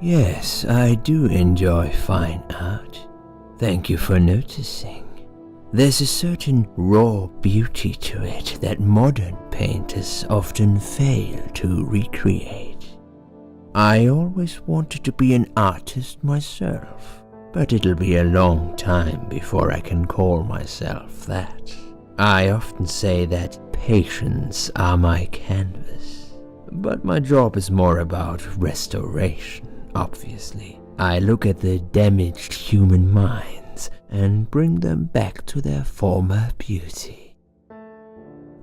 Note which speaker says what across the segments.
Speaker 1: Yes, I do enjoy fine art. Thank you for noticing. There's a certain raw beauty to it that modern painters often fail to recreate. I always wanted to be an artist myself, but it'll be a long time before I can call myself that. I often say that patients are my canvas, but my job is more about restoration, obviously. I look at the damaged human minds and bring them back to their former beauty.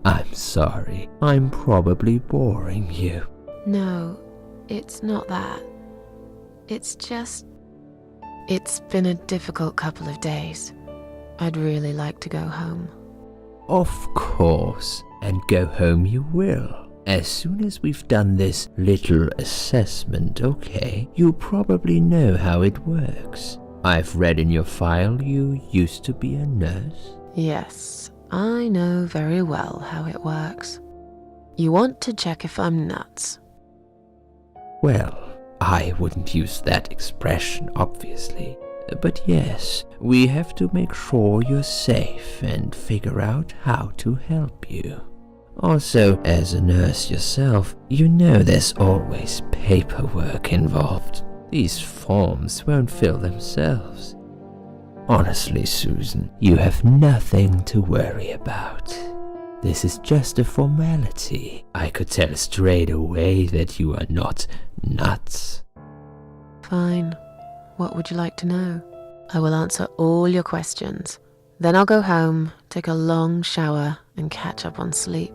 Speaker 1: I'm sorry, I'm probably boring you.
Speaker 2: No, it's not that. It's just... It's been a difficult couple of days. I'd really like to go home.
Speaker 1: Of course, and go home you will. As soon as we've done this little assessment, okay? You probably know how it works. I've read in your file you used to be a nurse.
Speaker 2: Yes, I know very well how it works. You want to check if I'm nuts.
Speaker 1: Well, I wouldn't use that expression, obviously. But yes, we have to make sure you're safe and figure out how to help you. Also, as a nurse yourself, you know there's always paperwork involved. These forms won't fill themselves. Honestly, Susan, you have nothing to worry about. This is just a formality. I could tell straight away that you are not nuts.
Speaker 2: Fine. What would you like to know? I will answer all your questions. Then I'll go home, take a long shower, and catch up on sleep.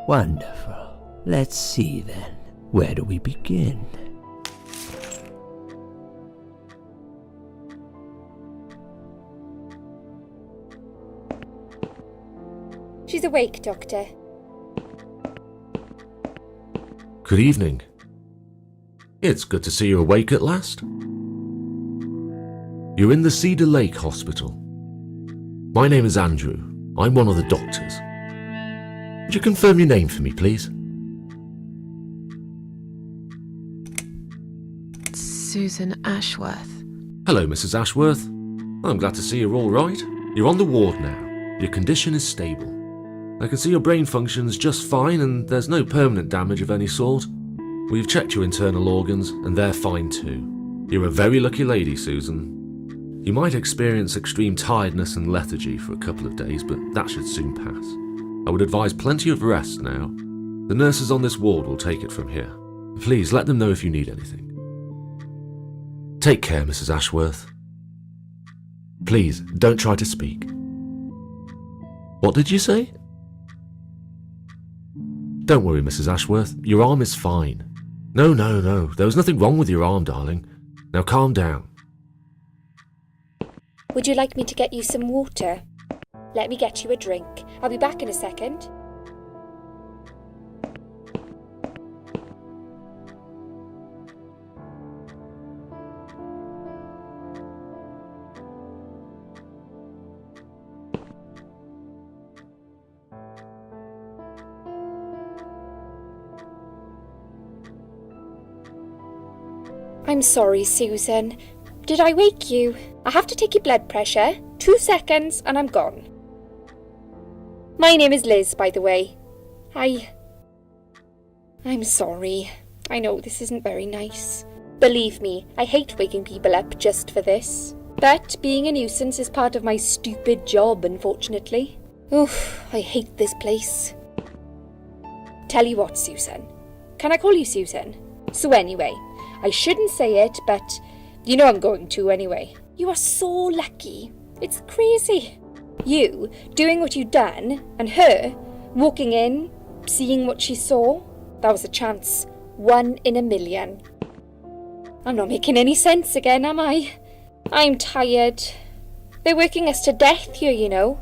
Speaker 1: Wonderful. Let's see then. Where do we begin?
Speaker 3: She's awake, Doctor.
Speaker 4: Good evening. It's good to see you awake at last. You're in the Cedar Lake Hospital. My name is Andrew. I'm one of the doctors. Would you confirm your name for me, please?
Speaker 2: Susan Ashworth.
Speaker 4: Hello, Mrs. Ashworth. I'm glad to see you're all right. You're on the ward now. Your condition is stable. I can see your brain functions just fine and there's no permanent damage of any sort. We've checked your internal organs and they're fine too. You're a very lucky lady, Susan. You might experience extreme tiredness and lethargy for a couple of days, but that should soon pass. I would advise plenty of rest now. The nurses on this ward will take it from here. Please let them know if you need anything. Take care, Mrs. Ashworth. Please, don't try to speak. What did you say? Don't worry, Mrs. Ashworth. Your arm is fine. No. There was nothing wrong with your arm, darling. Now calm down.
Speaker 3: Would you like me to get you some water? Let me get you a drink. I'll be back in a second. I'm sorry, Susan. Did I wake you? I have to take your blood pressure. 2 seconds and I'm gone. My name is Liz, by the way. I'm sorry. I know this isn't very nice. Believe me, I hate waking people up just for this. But being a nuisance is part of my stupid job, unfortunately. Oof, I hate this place. Tell you what, Susan. Can I call you Susan? So anyway, I shouldn't say it, but you know I'm going to anyway. You are so lucky. It's crazy. You doing what you'd done, and her walking in, seeing what she saw. That was a chance. 1 in a million. I'm not making any sense again, am I? I'm tired. They're working us to death here, you know.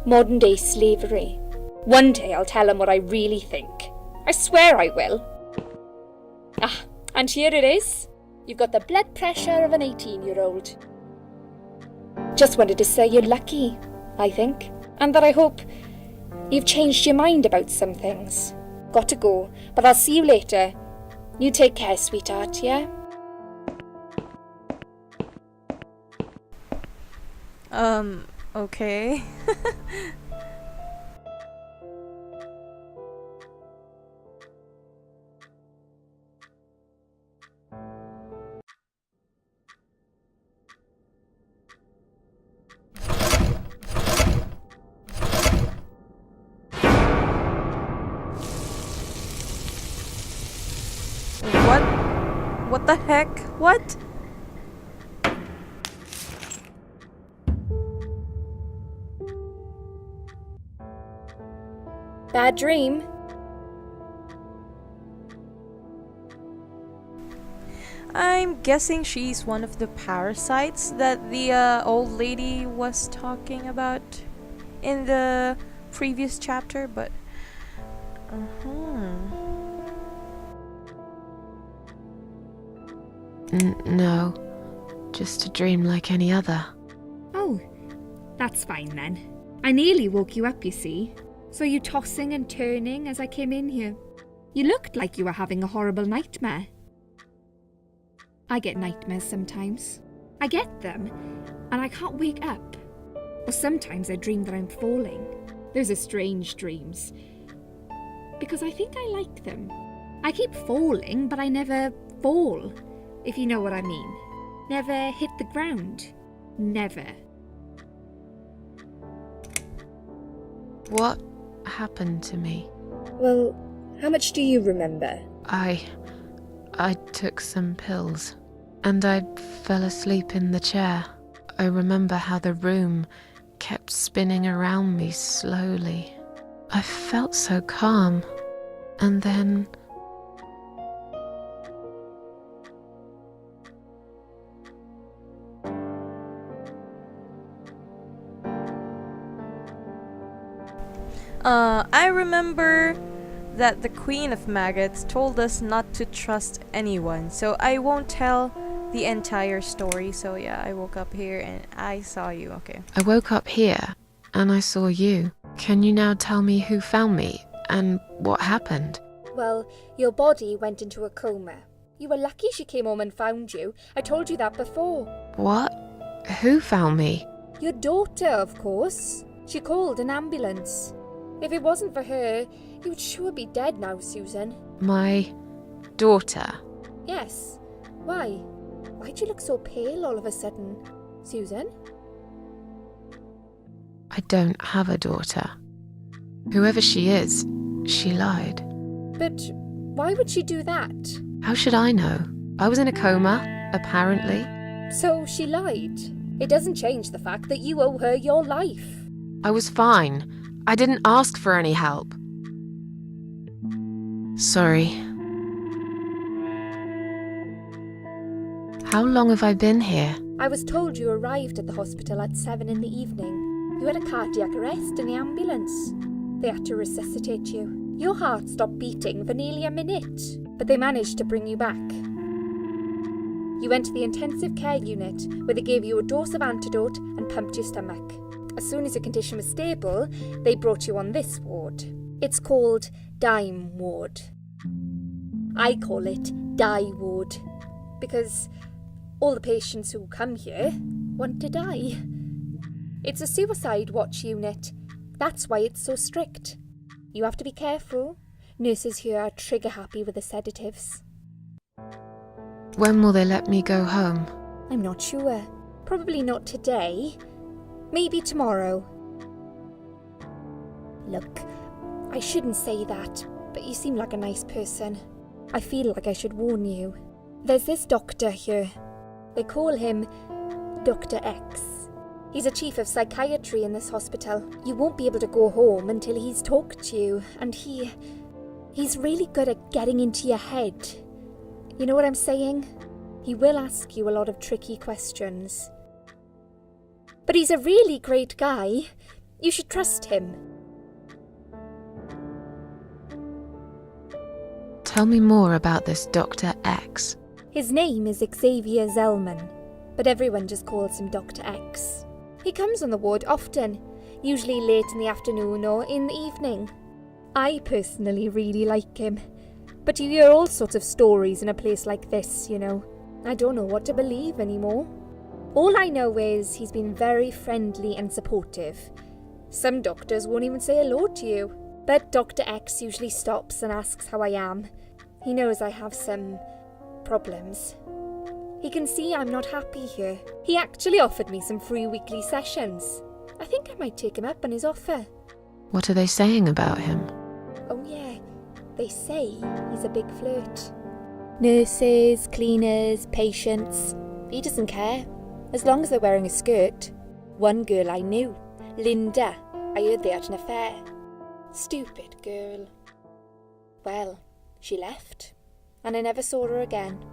Speaker 3: Modern day slavery. One day I'll tell them what I really think. I swear I will. Ah, and here it is. You've got the blood pressure of an 18-year-old. Just wanted to say you're lucky, I think, and that I hope you've changed your mind about some things. Got to go, but I'll see you later. You take care, sweetheart, yeah?
Speaker 5: Okay. What? What the heck? What?
Speaker 3: Bad dream?
Speaker 5: I'm guessing she's one of the parasites that the old lady was talking about in the previous chapter, but...
Speaker 2: No, just a dream like any other.
Speaker 6: Oh, that's fine then. I nearly woke you up, you see. Saw you tossing and turning as I came in here. You looked like you were having a horrible nightmare. I get nightmares sometimes. I get them, and I can't wake up. Or sometimes I dream that I'm falling. Those are strange dreams. Because I think I like them. I keep falling, but I never fall, if you know what I mean. Never hit the ground. Never.
Speaker 2: What happened to me?
Speaker 3: Well, how much do you remember?
Speaker 2: I took some pills, and I fell asleep in the chair. I remember how the room kept spinning around me slowly. I felt so calm, and then...
Speaker 5: I remember that the Queen of Maggots told us not to trust anyone, so I won't tell the entire story. So yeah, I woke up here and I saw you. Okay.
Speaker 2: I woke up here, and I saw you. Can you now tell me who found me, and what happened?
Speaker 3: Well, your body went into a coma. You were lucky she came home and found you. I told you that before.
Speaker 2: What? Who found me?
Speaker 3: Your daughter, of course. She called an ambulance. If it wasn't for her, you would sure be dead now, Susan.
Speaker 2: My daughter.
Speaker 3: Yes. Why? Why'd you look so pale all of a sudden, Susan?
Speaker 2: I don't have a daughter. Whoever she is, she lied.
Speaker 3: But why would she do that?
Speaker 2: How should I know? I was in a coma, apparently.
Speaker 3: So she lied. It doesn't change the fact that you owe her your life.
Speaker 2: I was fine. I didn't ask for any help. Sorry. How long have I been here?
Speaker 3: I was told you arrived at the hospital at 7 in the evening. You had a cardiac arrest in the ambulance. They had to resuscitate you. Your heart stopped beating for nearly a minute, but they managed to bring you back. You went to the intensive care unit, where they gave you a dose of antidote and pumped your stomach. As soon as your condition was stable, they brought you on this ward. It's called Dime Ward. I call it Die Ward, because all the patients who come here want to die. It's a suicide watch unit. That's why it's so strict. You have to be careful. Nurses here are trigger happy with the sedatives.
Speaker 2: When will they let me go home?
Speaker 3: I'm not sure. Probably not today. Maybe tomorrow. Look, I shouldn't say that, but you seem like a nice person. I feel like I should warn you. There's this doctor here. They call him Dr. X. He's a chief of psychiatry in this hospital. You won't be able to go home until he's talked to you, and he's really good at getting into your head. You know what I'm saying? He will ask you a lot of tricky questions. But he's a really great guy. You should trust him.
Speaker 2: Tell me more about this Dr. X.
Speaker 3: His name is Xavier Zellman, but everyone just calls him Dr. X. He comes on the ward often, usually late in the afternoon or in the evening. I personally really like him, but you hear all sorts of stories in a place like this, you know. I don't know what to believe anymore. All I know is he's been very friendly and supportive. Some doctors won't even say hello to you. But Dr. X usually stops and asks how I am. He knows I have some problems. He can see I'm not happy here. He actually offered me some free weekly sessions. I think I might take him up on his offer.
Speaker 2: What are they saying about him?
Speaker 3: Oh yeah, they say he's a big flirt. Nurses, cleaners, patients. He doesn't care, as long as they're wearing a skirt. One girl I knew, Linda, I heard they had an affair. Stupid girl. Well, she left, and I never saw her again.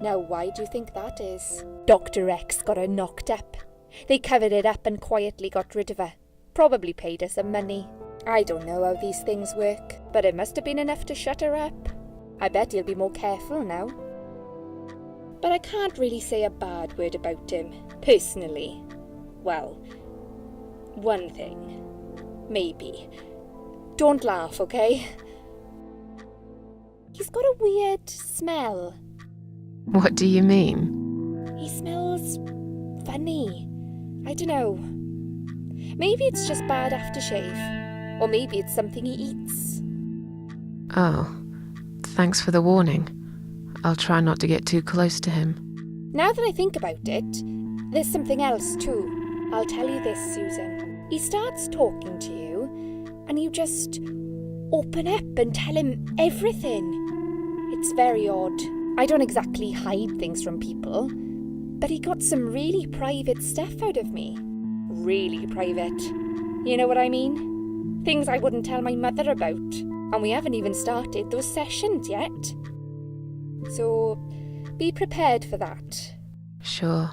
Speaker 3: Now why do you think that is? Dr. X got her knocked up. They covered it up and quietly got rid of her. Probably paid her some money. I don't know how these things work, but it must have been enough to shut her up. I bet he'll be more careful now. But I can't really say a bad word about him, personally. Well, one thing. Maybe. Don't laugh, okay? He's got a weird smell.
Speaker 2: What do you mean?
Speaker 3: He smells funny. I don't know. Maybe it's just bad aftershave. Or maybe it's something he eats.
Speaker 2: Oh, thanks for the warning. I'll try not to get too close to him.
Speaker 3: Now that I think about it, there's something else too. I'll tell you this, Susan. He starts talking to you, and you just open up and tell him everything. It's very odd. I don't exactly hide things from people, but he got some really private stuff out of me. Really private. You know what I mean? Things I wouldn't tell my mother about. And we haven't even started those sessions yet. So, be prepared for that.
Speaker 2: Sure,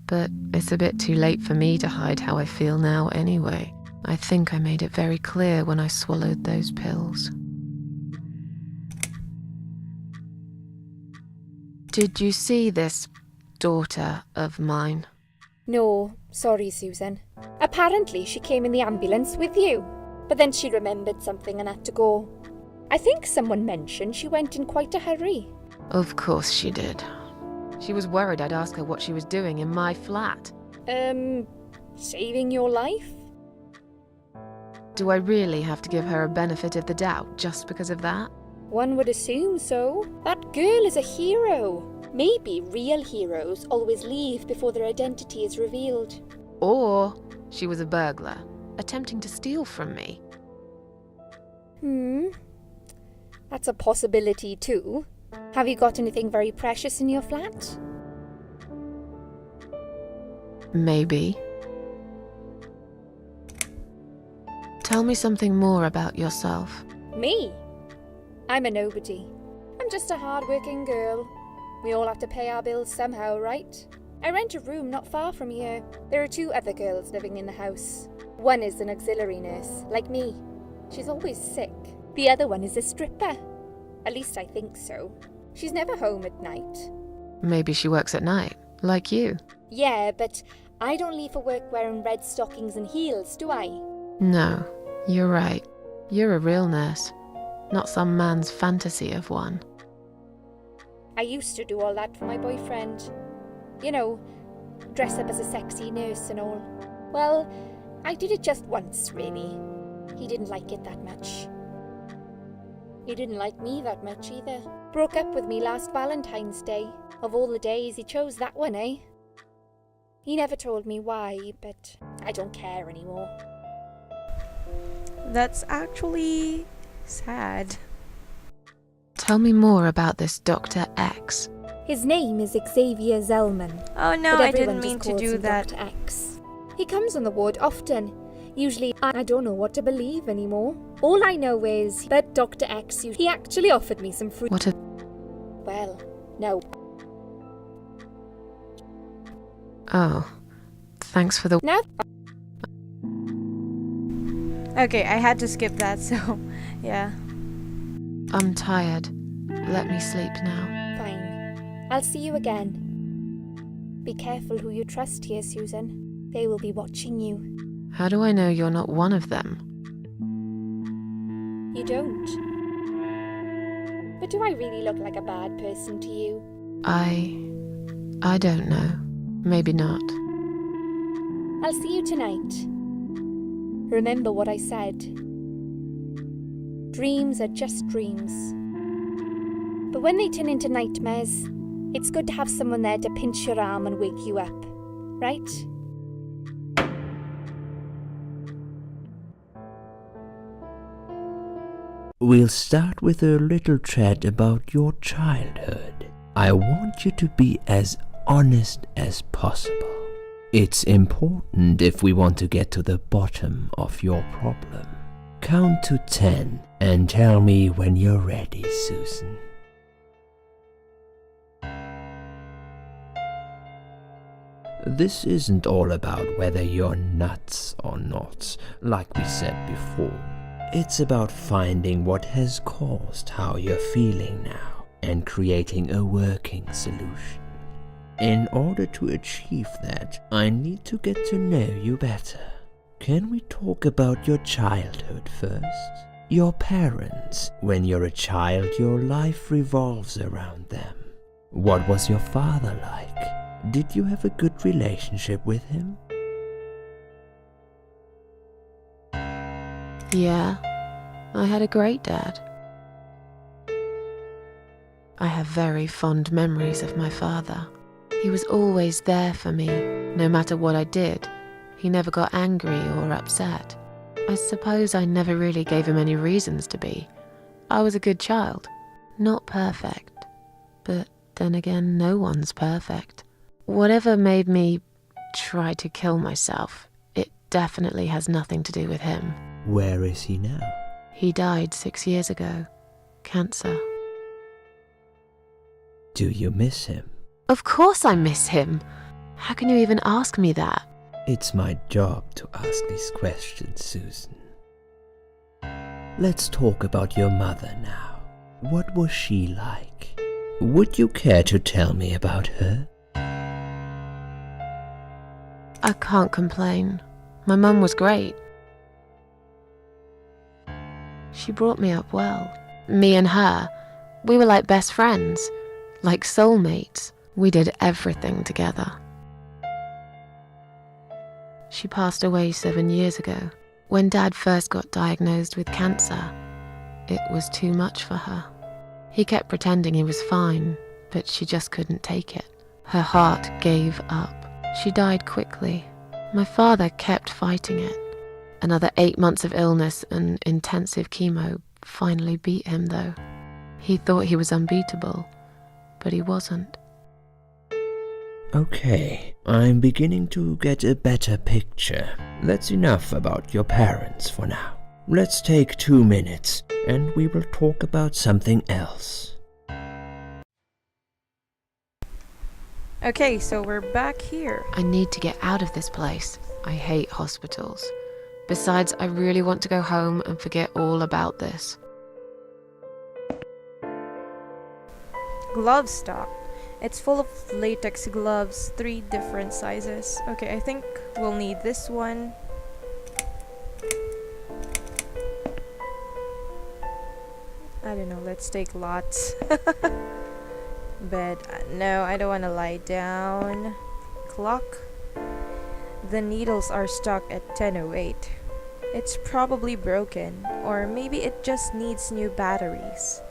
Speaker 2: but it's a bit too late for me to hide how I feel now anyway. I think I made it very clear when I swallowed those pills. Did you see this daughter of mine?
Speaker 3: No, sorry, Susan. Apparently she came in the ambulance with you, but then she remembered something and had to go. I think someone mentioned she went in quite a hurry.
Speaker 2: Of course she did. She was worried I'd ask her what she was doing in my flat.
Speaker 3: Saving your life?
Speaker 2: Do I really have to give her a benefit of the doubt just because of that?
Speaker 3: One would assume so. That girl is a hero. Maybe real heroes always leave before their identity is revealed.
Speaker 2: Or she was a burglar, attempting to steal from me.
Speaker 3: That's a possibility too. Have you got anything very precious in your flat?
Speaker 2: Maybe. Tell me something more about yourself.
Speaker 3: Me? I'm a nobody. I'm just a hard-working girl. We all have to pay our bills somehow, right? I rent a room not far from here. There are 2 other girls living in the house. One is an auxiliary nurse, like me. She's always sick. The other one is a stripper. At least I think so. She's never home at night.
Speaker 2: Maybe she works at night, like you.
Speaker 3: Yeah, but I don't leave for work wearing red stockings and heels, do I?
Speaker 2: No, you're right. You're a real nurse, not some man's fantasy of one.
Speaker 3: I used to do all that for my boyfriend. You know, dress up as a sexy nurse and all. Well, I did it just once, really. He didn't like it that much. He didn't like me that much either. Broke up with me last Valentine's Day. Of all the days, he chose that one, eh? He never told me why, but I don't care anymore.
Speaker 5: That's actually sad.
Speaker 2: Tell me more about this Dr. X.
Speaker 3: His name is Xavier Zellman.
Speaker 5: Oh no,
Speaker 3: but
Speaker 5: I
Speaker 3: everyone
Speaker 5: didn't
Speaker 3: just
Speaker 5: mean to
Speaker 3: calls
Speaker 5: do
Speaker 3: him
Speaker 5: that.
Speaker 3: Dr. X. He comes on the ward often. Usually, I don't know what to believe anymore. All I know is, but Dr. X, he actually offered me some free...
Speaker 2: What a...
Speaker 3: Well, no.
Speaker 2: Oh, thanks for the...
Speaker 3: Now...
Speaker 5: Okay, I had to skip that, so yeah.
Speaker 2: I'm tired. Let me sleep now.
Speaker 3: Fine. I'll see you again. Be careful who you trust here, Susan. They will be watching you.
Speaker 2: How do I know you're not one of them?
Speaker 3: You don't. But do I really look like a bad person to you?
Speaker 2: I don't know. Maybe not.
Speaker 3: I'll see you tonight. Remember what I said. Dreams are just dreams. But when they turn into nightmares, it's good to have someone there to pinch your arm and wake you up, right?
Speaker 1: We'll start with a little chat about your childhood. I want you to be as honest as possible. It's important if we want to get to the bottom of your problem. Count to 10 and tell me when you're ready, Susan. This isn't all about whether you're nuts or not, like we said before. It's about finding what has caused how you're feeling now and creating a working solution. In order to achieve that, I need to get to know you better. Can we talk about your childhood first? Your parents. When you're a child, your life revolves around them. What was your father like? Did you have a good relationship with him?
Speaker 2: Yeah, I had a great dad. I have very fond memories of my father. He was always there for me, no matter what I did. He never got angry or upset. I suppose I never really gave him any reasons to be. I was a good child. Not perfect. But then again, no one's perfect. Whatever made me try to kill myself, it definitely has nothing to do with him.
Speaker 1: Where is he now?
Speaker 2: He died 6 years ago. Cancer.
Speaker 1: Do you miss him?
Speaker 2: Of course I miss him. How can you even ask me that?
Speaker 1: It's my job to ask these questions, Susan. Let's talk about your mother now. What was she like? Would you care to tell me about her?
Speaker 2: I can't complain. My mum was great. She brought me up well. Me and her, we were like best friends, like soulmates. We did everything together. She passed away 7 years ago. When Dad first got diagnosed with cancer, it was too much for her. He kept pretending he was fine, but she just couldn't take it. Her heart gave up. She died quickly. My father kept fighting it. Another 8 months of illness and intensive chemo finally beat him, though. He thought he was unbeatable, but he wasn't.
Speaker 1: Okay, I'm beginning to get a better picture. That's enough about your parents for now. Let's take 2 minutes and we will talk about something else.
Speaker 5: Okay, so we're back here.
Speaker 2: I need to get out of this place. I hate hospitals. Besides, I really want to go home and forget all about this.
Speaker 5: Glove stock. It's full of latex gloves, 3 different sizes. Okay, I think we'll need this one. I don't know, let's take lots. Bed. No, I don't want to lie down. Clock. The needles are stuck at 10:08. It's probably broken, or maybe it just needs new batteries.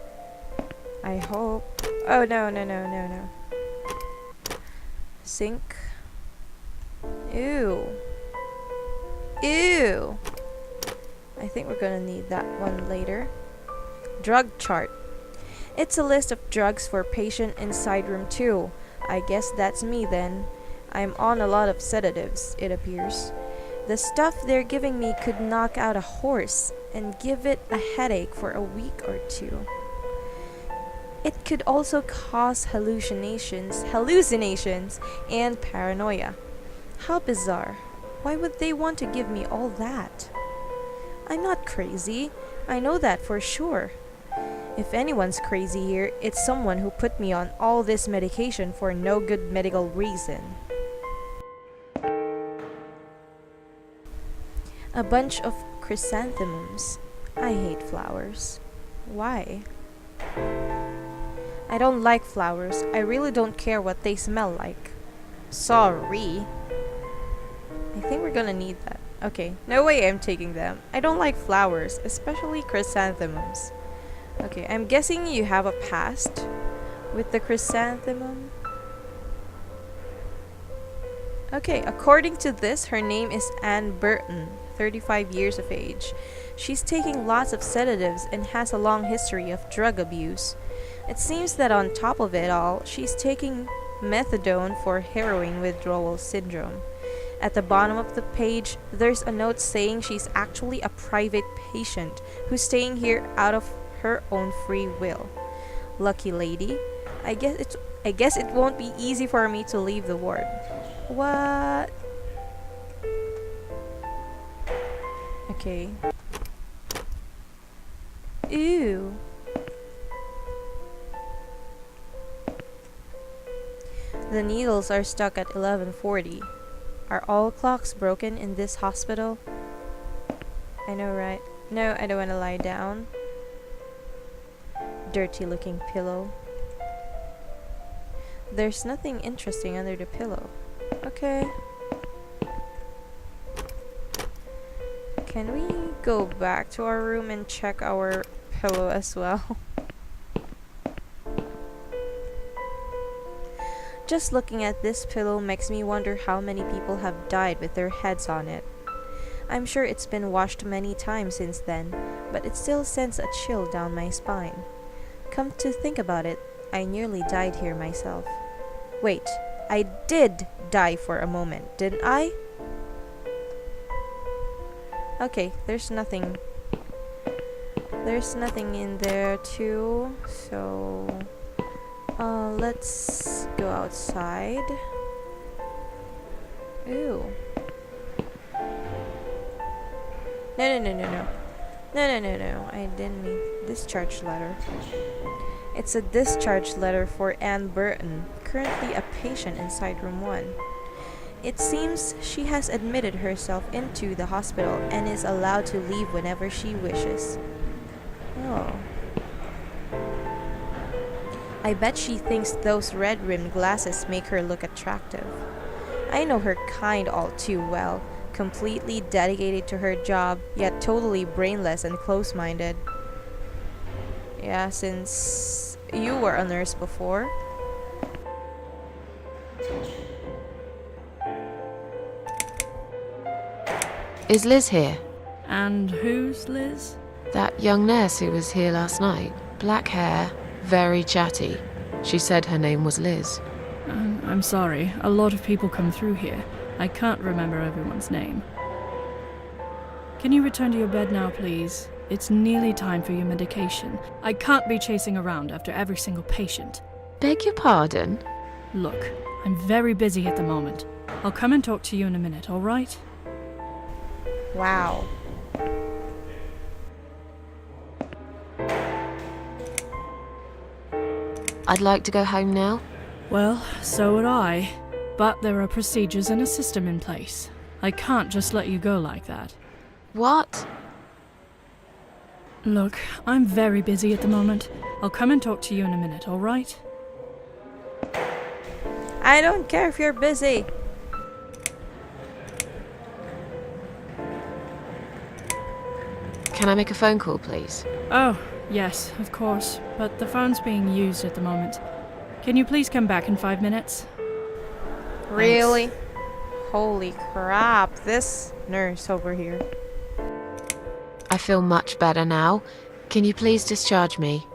Speaker 5: I hope. Oh, no. Sink. Ew. I think we're gonna need that one later. Drug chart. It's a list of drugs for patient inside room 2. I guess that's me then. I'm on a lot of sedatives, it appears. The stuff they're giving me could knock out a horse and give it a headache for a week or 2. It could also cause hallucinations, and paranoia. How bizarre. Why would they want to give me all that? I'm not crazy. I know that for sure. If anyone's crazy here, it's someone who put me on all this medication for no good medical reason. A bunch of chrysanthemums. I hate flowers. Why? I don't like flowers. I really don't care what they smell like. Sorry. I think we're gonna need that. Okay, no way I'm taking them. I don't like flowers, especially chrysanthemums. Okay, I'm guessing you have a past with the chrysanthemum. Okay, according to this, her name is Anne Burton, 35 years of age. She's taking lots of sedatives and has a long history of drug abuse. It seems that on top of it all, she's taking methadone for heroin withdrawal syndrome. At the bottom of the page, there's a note saying she's actually a private patient who's staying here out of her own free will. Lucky lady. I guess it won't be easy for me to leave the ward. What? Okay. Ew. The needles are stuck at 11:40. Are all clocks broken in this hospital? I know, right? No, I don't want to lie down. Dirty looking pillow. There's nothing interesting under the pillow. Okay. Can we go back to our room and check our pillow as well? Just looking at this pillow makes me wonder how many people have died with their heads on it. I'm sure it's been washed many times since then, but it still sends a chill down my spine. Come to think about it, I nearly died here myself. Wait, I did die for a moment, didn't I? Okay, there's nothing. There's nothing in there too, so let's go outside. Ooh. No, I didn't mean discharge letter. It's a discharge letter for Anne Burton, currently a patient inside room 1. It seems she has admitted herself into the hospital and is allowed to leave whenever she wishes. Oh. I bet she thinks those red-rimmed glasses make her look attractive. I know her kind all too well, completely dedicated to her job, yet totally brainless and close-minded. Yeah, since you were a nurse before.
Speaker 2: Is Liz here?
Speaker 7: And who's Liz?
Speaker 2: That young nurse who was here last night. Black hair, very chatty. She said her name was Liz.
Speaker 7: I'm sorry, a lot of people come through here. I can't remember everyone's name. Can you return to your bed now, please? It's nearly time for your medication. I can't be chasing around after every single patient.
Speaker 2: Beg your pardon?
Speaker 7: Look, I'm very busy at the moment. I'll come and talk to you in a minute, all right?
Speaker 5: Wow.
Speaker 2: I'd like to go home now.
Speaker 7: Well, so would I. But there are procedures and a system in place. I can't just let you go like that.
Speaker 2: What?
Speaker 7: Look, I'm very busy at the moment. I'll come and talk to you in a minute, all right?
Speaker 5: I don't care if you're busy.
Speaker 2: Can I make a phone call, please?
Speaker 7: Oh, yes, of course. But the phone's being used at the moment. Can you please come back in 5 minutes?
Speaker 5: Really? Holy crap, this nurse over here.
Speaker 2: I feel much better now. Can you please discharge me?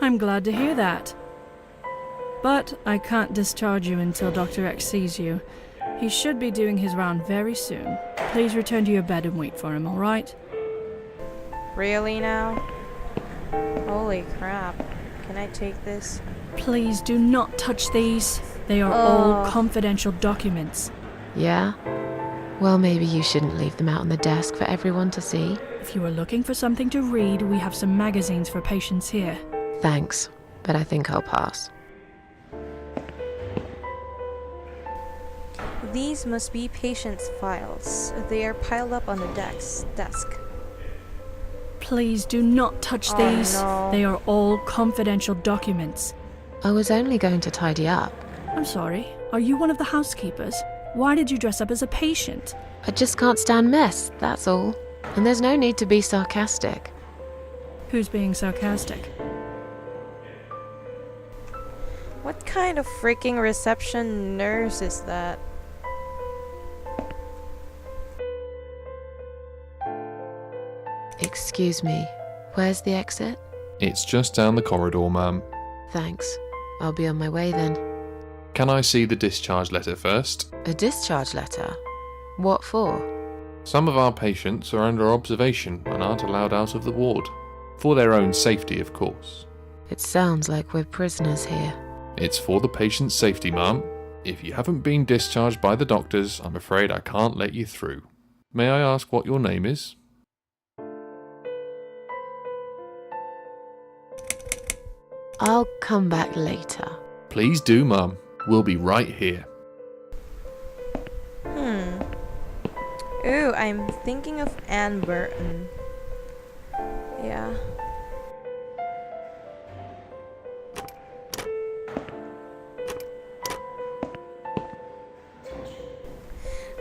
Speaker 7: I'm glad to hear that. But I can't discharge you until Dr. X sees you. He should be doing his round very soon. Please return to your bed and wait for him, all right?
Speaker 5: Really now? Holy crap. Can I take this?
Speaker 7: Please do not touch these. They are all confidential documents.
Speaker 2: Yeah? Well, maybe you shouldn't leave them out on the desk for everyone to see.
Speaker 7: If you are looking for something to read, we have some magazines for patients here.
Speaker 2: Thanks, but I think I'll pass.
Speaker 5: These must be patients' files. They are piled up on the desk.
Speaker 7: Please do not touch these.
Speaker 5: No.
Speaker 7: They are all confidential documents.
Speaker 2: I was only going to tidy up.
Speaker 7: I'm sorry, are you one of the housekeepers? Why did you dress up as a patient?
Speaker 2: I just can't stand mess, that's all. And there's no need to be sarcastic.
Speaker 7: Who's being sarcastic?
Speaker 5: What kind of freaking reception nurse is that?
Speaker 2: Excuse me, where's the exit?
Speaker 8: It's just down the corridor, ma'am.
Speaker 2: Thanks. I'll be on my way then.
Speaker 8: Can I see the discharge letter first?
Speaker 2: A discharge letter? What for?
Speaker 8: Some of our patients are under observation and aren't allowed out of the ward. For their own safety, of course.
Speaker 2: It sounds like we're prisoners here.
Speaker 8: It's for the patient's safety, ma'am. If you haven't been discharged by the doctors, I'm afraid I can't let you through. May I ask what your name is?
Speaker 2: I'll come back later.
Speaker 8: Please do, ma'am. We'll be right here.
Speaker 5: Ooh, I'm thinking of Anne Burton. Yeah.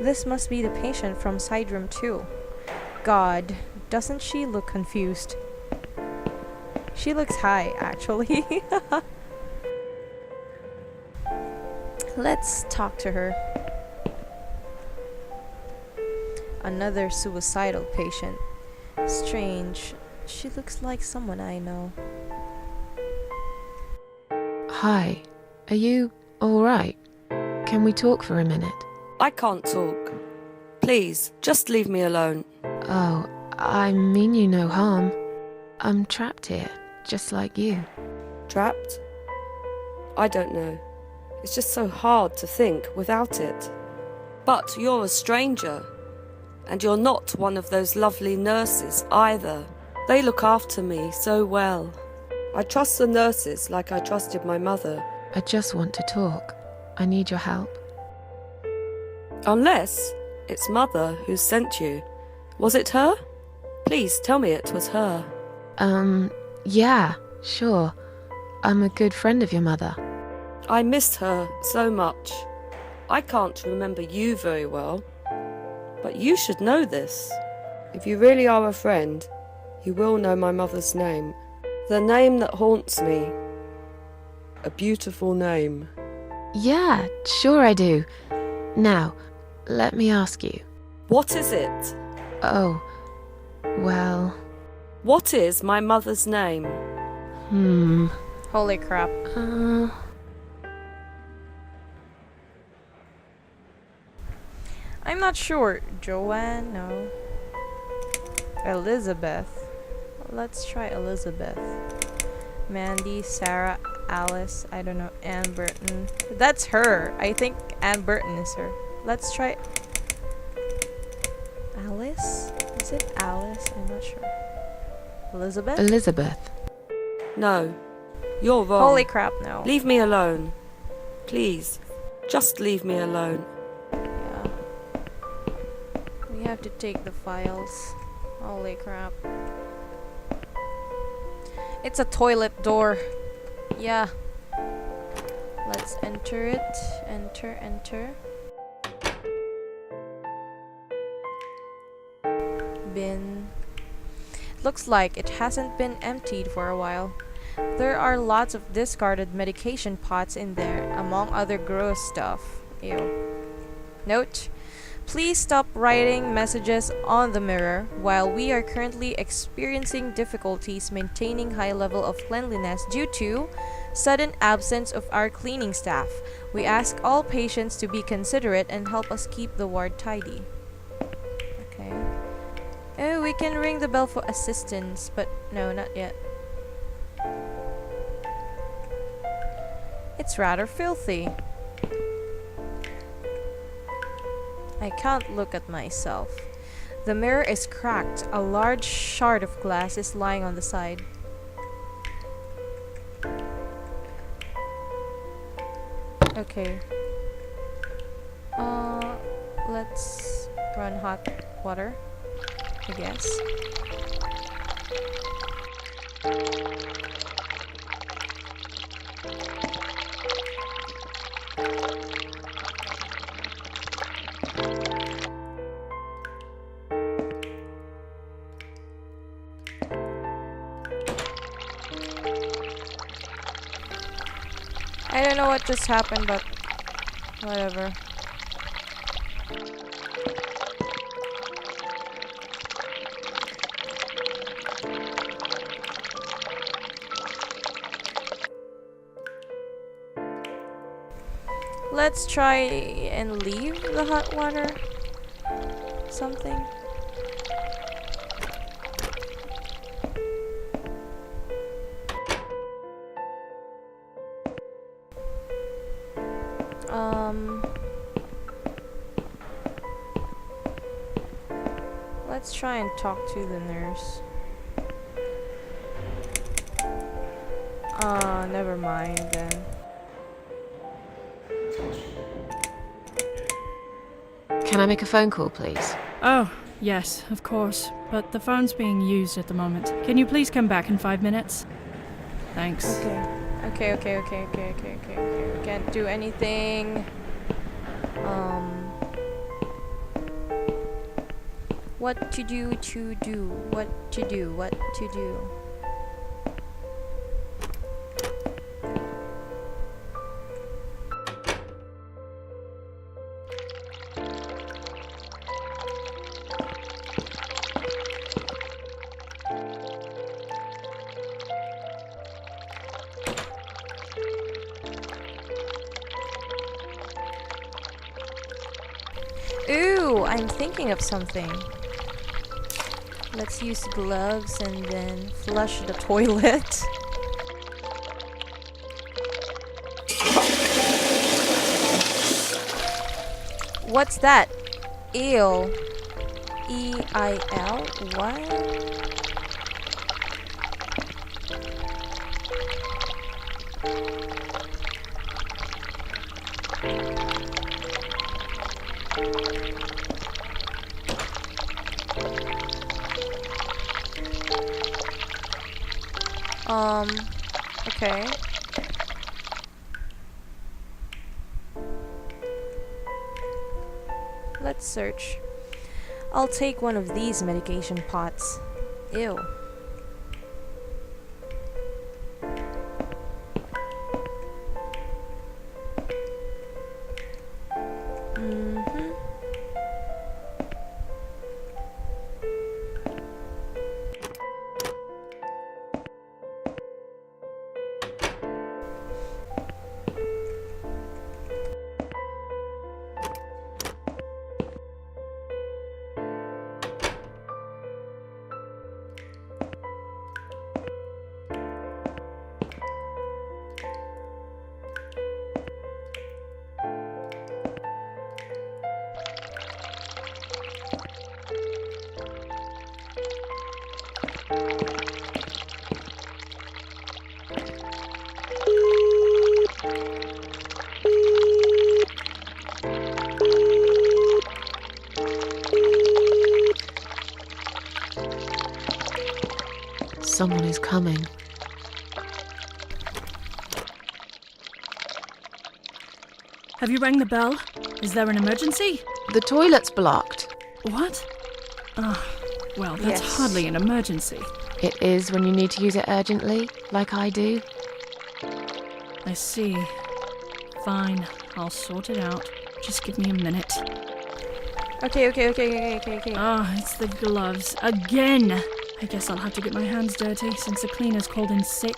Speaker 5: This must be the patient from side room 2. God, doesn't she look confused? She looks high, actually. Let's talk to her. Another suicidal patient. Strange. She looks like someone I know.
Speaker 2: Hi, are you alright? Can we talk for a minute?
Speaker 9: I can't talk. Please, just leave me alone.
Speaker 2: Oh, I mean you no harm. I'm trapped here, just like you.
Speaker 9: Trapped? I don't know. It's just so hard to think without it. But you're a stranger. And you're not one of those lovely nurses either. They look after me so well. I trust the nurses like I trusted my mother.
Speaker 2: I just want to talk. I need your help.
Speaker 9: Unless it's Mother who sent you. Was it her? Please tell me it was her.
Speaker 2: Yeah, sure. I'm a good friend of your mother.
Speaker 9: I missed her so much. I can't remember you very well. But you should know this. If you really are a friend, you will know my mother's name. The name that haunts me. A beautiful name.
Speaker 2: Yeah, sure I do. Now, let me ask you.
Speaker 9: What is it?
Speaker 2: Oh, well...
Speaker 9: What is my mother's name?
Speaker 5: Holy crap. I'm not sure. Joanne? No. Elizabeth. Let's try Elizabeth. Mandy, Sarah, Alice, I don't know, Anne Burton. That's her. I think Anne Burton is her. Let's try Alice? Is it Alice? I'm not sure. Elizabeth?
Speaker 2: Elizabeth.
Speaker 9: No, you're wrong.
Speaker 5: Holy crap, no.
Speaker 9: Leave me alone. Please, just leave me alone.
Speaker 5: Yeah. We have to take the files. Holy crap. It's a toilet door. Yeah. Let's enter it. Enter, enter. Bin. Looks like it hasn't been emptied for a while. There are lots of discarded medication pots in there, among other gross stuff. Ew. Note: please stop writing messages on the mirror. While we are currently experiencing difficulties maintaining high level of cleanliness due to sudden absence of our cleaning staff, we ask all patients to be considerate and help us keep the ward tidy. Okay. Oh, we can ring the bell for assistance, but no, not yet. It's rather filthy. I can't look at myself. The mirror is cracked. A large shard of glass is lying on the side. Okay. Let's run hot water, I guess. I don't know what just happened, but whatever. Let's try and leave the hot water. Something. Let's try and talk to the nurse. Never mind then.
Speaker 2: Can I make a phone call, please?
Speaker 7: Oh, yes, of course. But the phone's being used at the moment. Can you please come back in 5 minutes? Thanks.
Speaker 5: Okay. Can't do anything. What to do? What to do? Ooh, I'm thinking of something. Let's use gloves and then flush the toilet. What's that? Eel. E-I-L? What? Okay. Let's search. I'll take one of these medication pots. Ew.
Speaker 2: Someone is coming.
Speaker 7: Have you rang the bell? Is there an emergency?
Speaker 2: The toilet's blocked.
Speaker 7: What? Ah, well, that's
Speaker 2: Yes.
Speaker 7: hardly an emergency.
Speaker 2: It is when you need to use it urgently, like I do.
Speaker 7: I see. Fine, I'll sort it out. Just give me a minute.
Speaker 5: Okay.
Speaker 7: Ah, it's the gloves. Again! I guess I'll have to get my hands dirty since the cleaner's called in sick.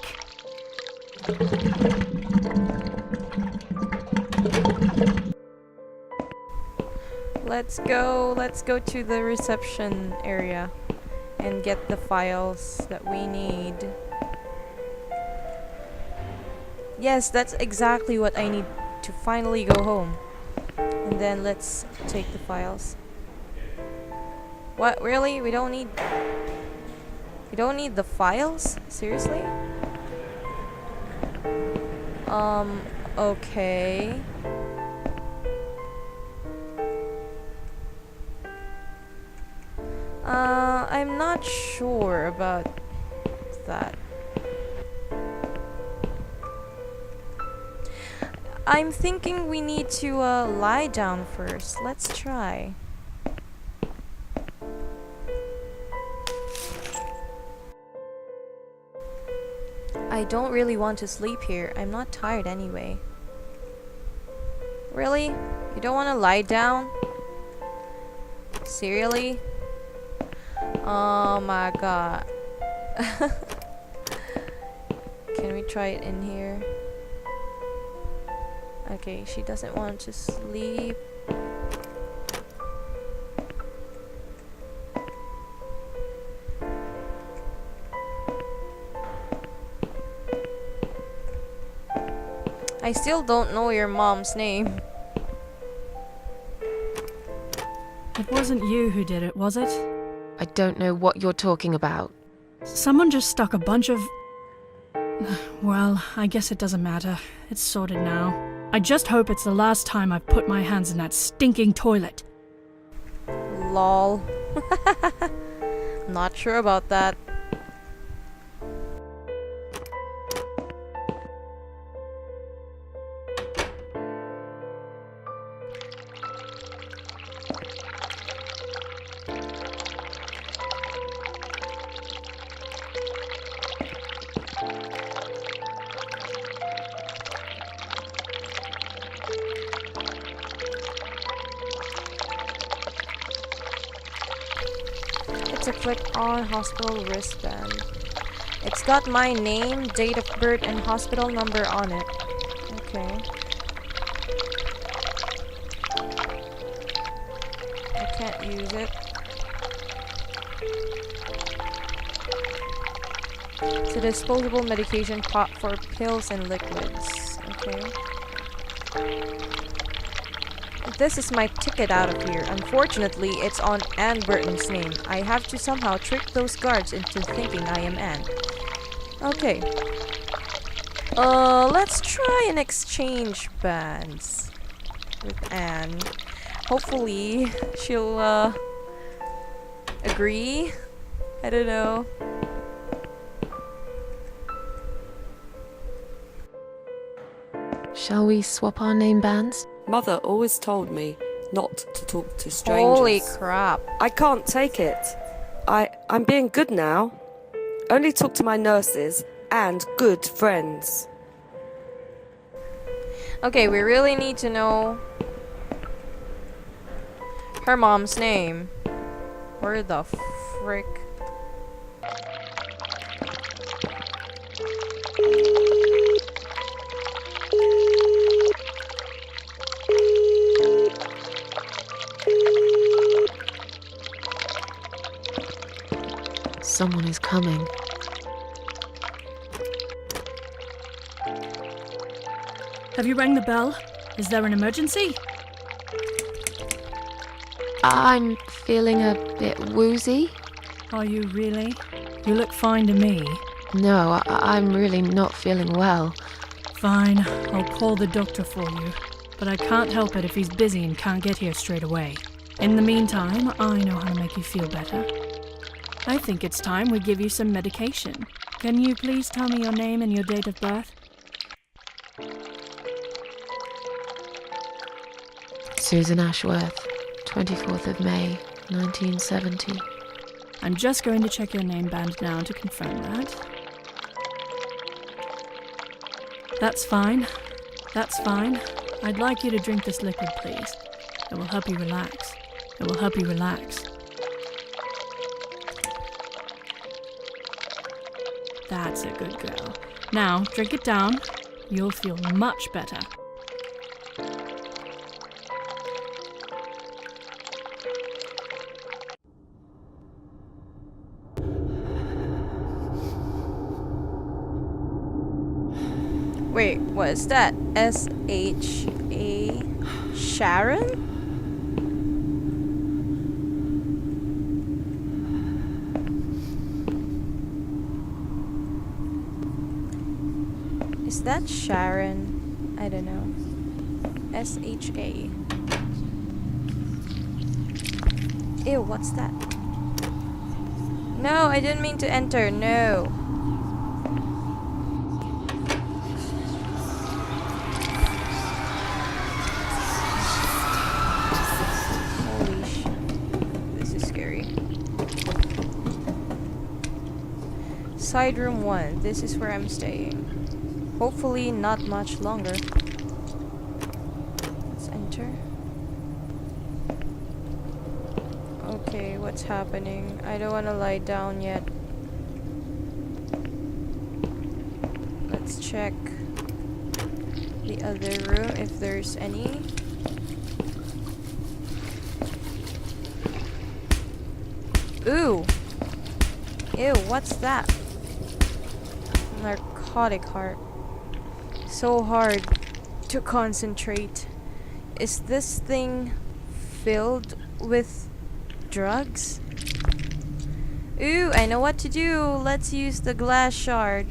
Speaker 5: Let's go to the reception area and get the files that we need. Yes, that's exactly what I need to finally go home. And then let's take the files. What, really? We don't need the files? Seriously? Okay. I'm not sure about that. I'm thinking we need to lie down first. Let's try. I don't really want to sleep here. I'm not tired anyway. Really? You don't want to lie down? Seriously? Oh my god. Can we try it in here? Okay, she doesn't want to sleep. I still don't know your mom's name.
Speaker 7: It wasn't you who did it, was it?
Speaker 2: I don't know what you're talking about.
Speaker 7: Someone just stuck a bunch of... Well, I guess it doesn't matter. It's sorted now. I just hope it's the last time I've put my hands in that stinking toilet.
Speaker 5: Lol. Not sure about that. To click on hospital wristband. It's got my name, date of birth, and hospital number on it. Okay. I can't use it. It's a disposable medication pot for pills and liquids. Okay. This is my ticket out of here. Unfortunately, it's on Anne Burton's name. I have to somehow trick those guards into thinking I am Anne. Okay. Let's try and exchange bands with Anne. Hopefully, she'll, agree? I don't know.
Speaker 2: Shall we swap our name bands?
Speaker 9: Mother always told me not to talk to strangers.
Speaker 5: Holy crap.
Speaker 9: I can't take it. I'm being good now. Only talk to my nurses and good friends.
Speaker 5: Okay, we really need to know her mom's name. Where the frick?
Speaker 2: Someone is coming.
Speaker 7: Have you rang the bell? Is there an emergency?
Speaker 2: I'm feeling a bit woozy.
Speaker 7: Are you really? You look fine to me.
Speaker 2: No, I'm really not feeling well.
Speaker 7: Fine, I'll call the doctor for you. But I can't help it if he's busy and can't get here straight away. In the meantime, I know how to make you feel better. I think it's time we give you some medication. Can you please tell me your name and your date of birth?
Speaker 2: Susan Ashworth, 24th of May, 1970.
Speaker 7: I'm just going to check your name band now to confirm that. That's fine. That's fine. I'd like you to drink this liquid, please. It will help you relax. It will help you relax. That's a good girl. Now, drink it down. You'll feel much better.
Speaker 5: Wait, what is that? S-H-A... Sharon? Is that Sharon? I don't know. S-H-A. Ew, what's that? No, I didn't mean to enter. No. Holy shit. This is scary. Outside room 1. This is where I'm staying. Hopefully not much longer. Let's enter. Okay, what's happening? I don't want to lie down yet. Let's check the other room if there's any. Ooh! Ew, what's that? Narcotic heart. So hard to concentrate. Is this thing filled with drugs? Ooh, I know what to do. Let's use the glass shard.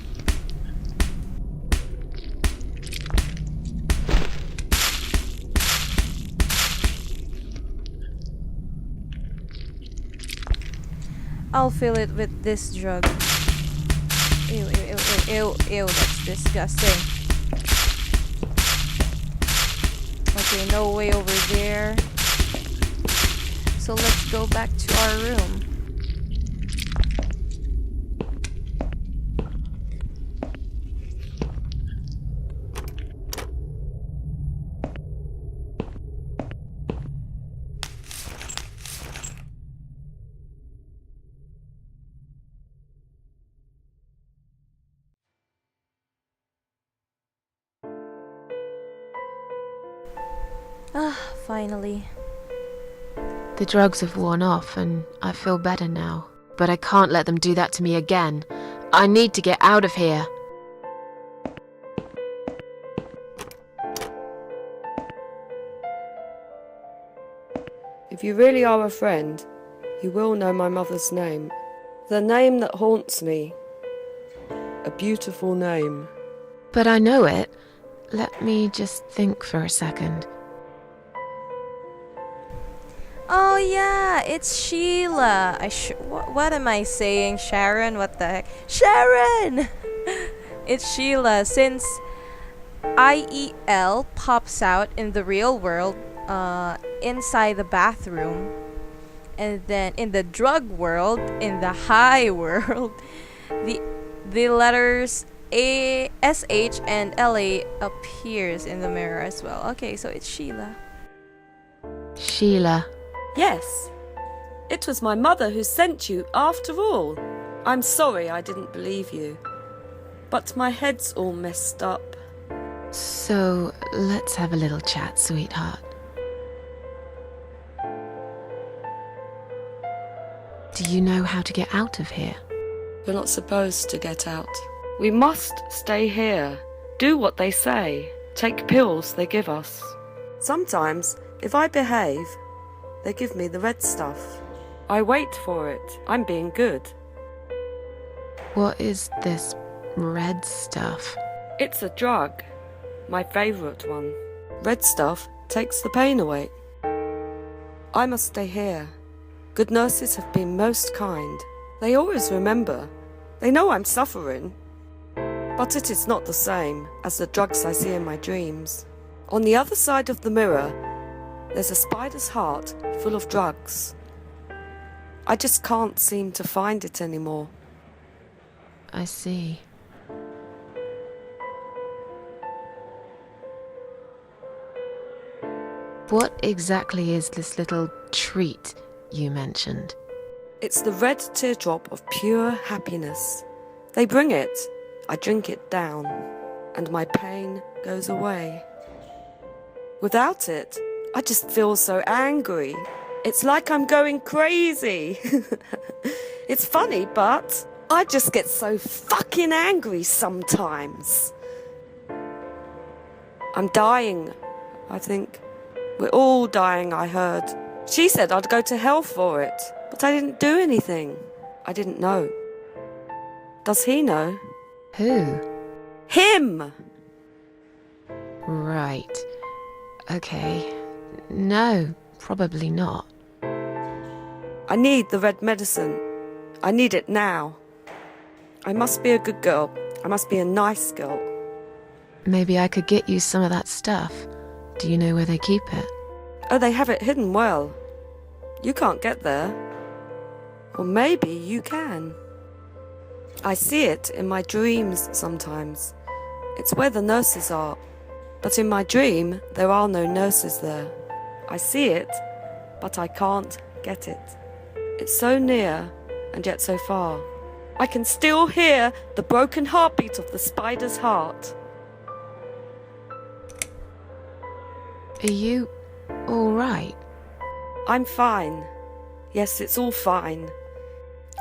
Speaker 5: I'll fill it with this drug. Ew, ew, ew, ew, ew, ew, that's disgusting. Okay, no way over there. So let's go back to our room. Ah, finally.
Speaker 2: The drugs have worn off and I feel better now. But I can't let them do that to me again. I need to get out of here.
Speaker 9: If you really are a friend, you will know my mother's name. The name that haunts me. A beautiful name.
Speaker 2: But I know it. Let me just think for a second.
Speaker 5: Oh yeah, it's Sheila. What am I saying? Sharon? What the heck? Sharon! It's Sheila. Since IEL pops out in the real world, inside the bathroom, and then in the drug world, in the high world, the letters A, SH, and LA appears in the mirror as well. Okay, so it's Sheila.
Speaker 2: Sheila.
Speaker 9: Yes. It was my mother who sent you after all. I'm sorry I didn't believe you. But my head's all messed up.
Speaker 2: So, let's have a little chat, sweetheart. Do you know how to get out of here?
Speaker 9: We're not supposed to get out. We must stay here. Do what they say. Take pills they give us. Sometimes, if I behave, they give me the red stuff. I wait for it. I'm being good.
Speaker 2: What is this red stuff?
Speaker 9: It's a drug. My favourite one. Red stuff takes the pain away. I must stay here. Good nurses have been most kind. They always remember. They know I'm suffering. But it is not the same as the drugs I see in my dreams. On the other side of the mirror, there's a spider's heart full of drugs. I just can't seem to find it anymore.
Speaker 2: I see. What exactly is this little treat you mentioned?
Speaker 9: It's the red teardrop of pure happiness. They bring it, I drink it down, and my pain goes away. Without it, I just feel so angry. It's like I'm going crazy. It's funny, but I just get so fucking angry sometimes. I'm dying, I think. We're all dying, I heard. She said I'd go to hell for it, but I didn't do anything. I didn't know. Does he know?
Speaker 2: Who?
Speaker 9: Him!
Speaker 2: Right. Okay. No, probably not.
Speaker 9: I need the red medicine. I need it now. I must be a good girl. I must be a nice girl.
Speaker 2: Maybe I could get you some of that stuff. Do you know where they keep it?
Speaker 9: Oh, they have it hidden well. You can't get there. Or maybe you can. I see it in my dreams sometimes. It's where the nurses are. But in my dream, there are no nurses there. I see it, but I can't get it. It's so near, and yet so far. I can still hear the broken heartbeat of the spider's heart.
Speaker 2: Are you all right?
Speaker 9: I'm fine. Yes, it's all fine.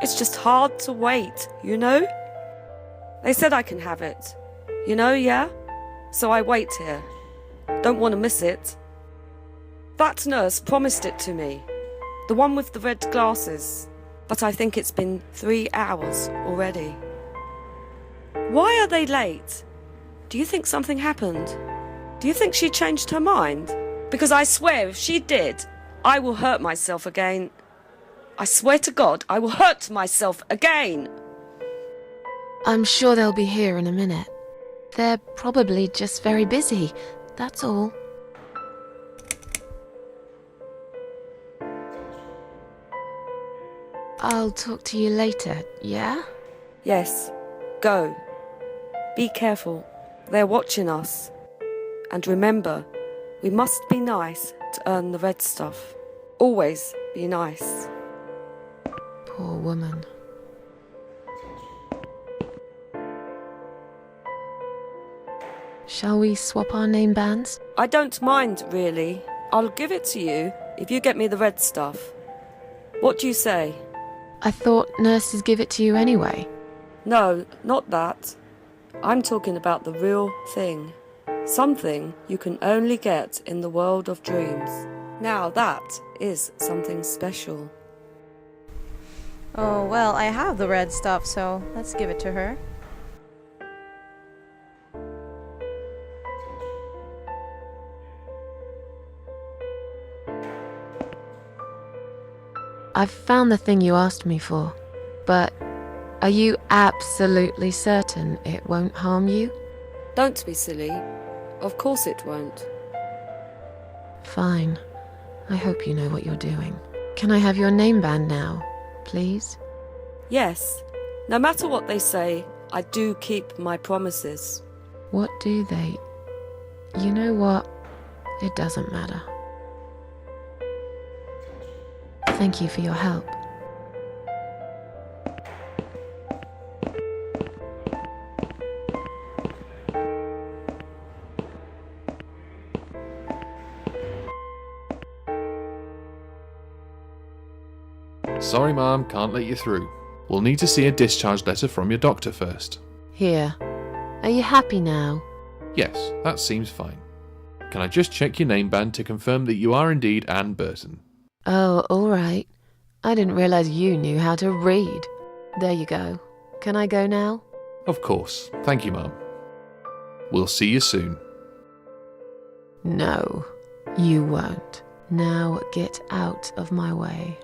Speaker 9: It's just hard to wait, you know? They said I can have it. You know, yeah? So I wait here. Don't want to miss it. That nurse promised it to me. The one with the red glasses. But I think it's been 3 hours already. Why are they late? Do you think something happened? Do you think she changed her mind? Because I swear if she did, I will hurt myself again. I swear to God, I will hurt myself again.
Speaker 2: I'm sure they'll be here in a minute. They're probably just very busy, that's all. I'll talk to you later, yeah?
Speaker 9: Yes, go. Be careful. They're watching us. And remember, we must be nice to earn the red stuff. Always be nice.
Speaker 2: Poor woman. Shall we swap our name bands?
Speaker 9: I don't mind, really. I'll give it to you if you get me the red stuff. What do you say?
Speaker 2: I thought nurses give it to you anyway.
Speaker 9: No, not that. I'm talking about the real thing. Something you can only get in the world of dreams. Now that is something special.
Speaker 5: Oh, well, I have the red stuff, so let's give it to her.
Speaker 2: I've found the thing you asked me for, but are you absolutely certain it won't harm you?
Speaker 9: Don't be silly. Of course it won't.
Speaker 2: Fine. I hope you know what you're doing. Can I have your name band now, please?
Speaker 9: Yes. No matter what they say, I do keep my promises.
Speaker 2: What do they... You know what? It doesn't matter. Thank you for your help.
Speaker 8: Sorry, Ma'am, can't let you through. We'll need to see a discharge letter from your doctor first.
Speaker 2: Here. Are you happy now?
Speaker 8: Yes, that seems fine. Can I just check your name band to confirm that you are indeed Anne Burton?
Speaker 2: Oh, all right. I didn't realize you knew how to read. There you go. Can I go now?
Speaker 8: Of course. Thank you, Ma'am. We'll see you soon.
Speaker 2: No, you won't. Now get out of my way.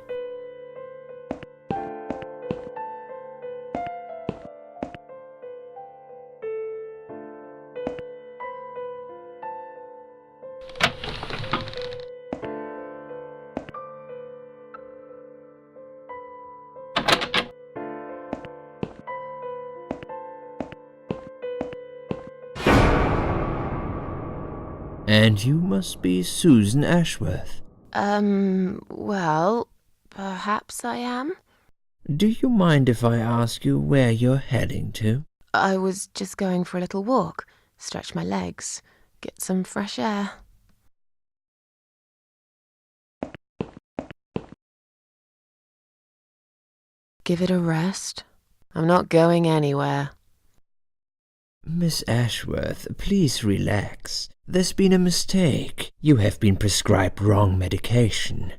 Speaker 1: And you must be Susan Ashworth.
Speaker 2: Well, perhaps I am.
Speaker 1: Do you mind if I ask you where you're heading to?
Speaker 2: I was just going for a little walk, stretch my legs, get some fresh air. Give it a rest. I'm not going anywhere.
Speaker 1: Miss Ashworth, please relax. There's been a mistake. You have been prescribed wrong medication.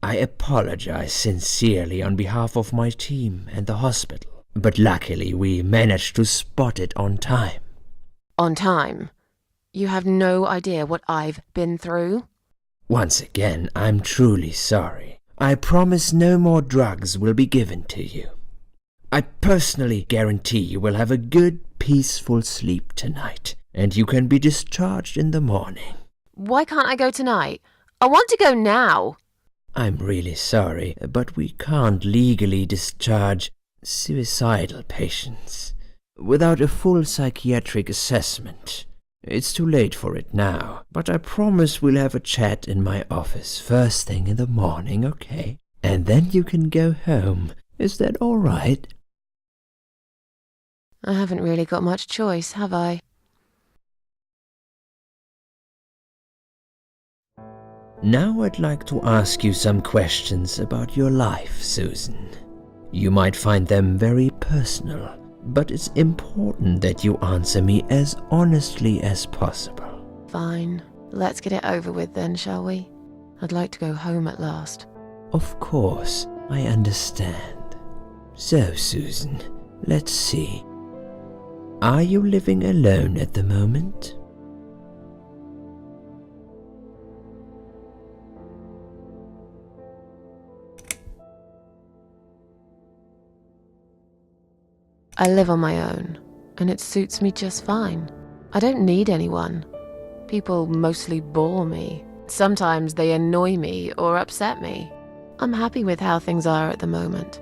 Speaker 1: I apologize sincerely on behalf of my team and the hospital, but luckily we managed to spot it on time.
Speaker 2: On time? You have no idea what I've been through?
Speaker 1: Once again, I'm truly sorry. I promise no more drugs will be given to you. I personally guarantee you will have a good, peaceful sleep tonight, and you can be discharged in the morning.
Speaker 2: Why can't I go tonight? I want to go now.
Speaker 1: I'm really sorry, but we can't legally discharge suicidal patients, without a full psychiatric assessment. It's too late for it now, but I promise we'll have a chat in my office first thing in the morning, okay? And then you can go home. Is that all right?
Speaker 2: I haven't really got much choice, have I?
Speaker 1: Now I'd like to ask you some questions about your life, Susan. You might find them very personal, but it's important that you answer me as honestly as possible.
Speaker 2: Fine. Let's get it over with then, shall we? I'd like to go home at last.
Speaker 1: Of course, I understand. So, Susan, let's see. Are you living alone at the moment?
Speaker 2: I live on my own, and it suits me just fine. I don't need anyone. People mostly bore me. Sometimes they annoy me or upset me. I'm happy with how things are at the moment.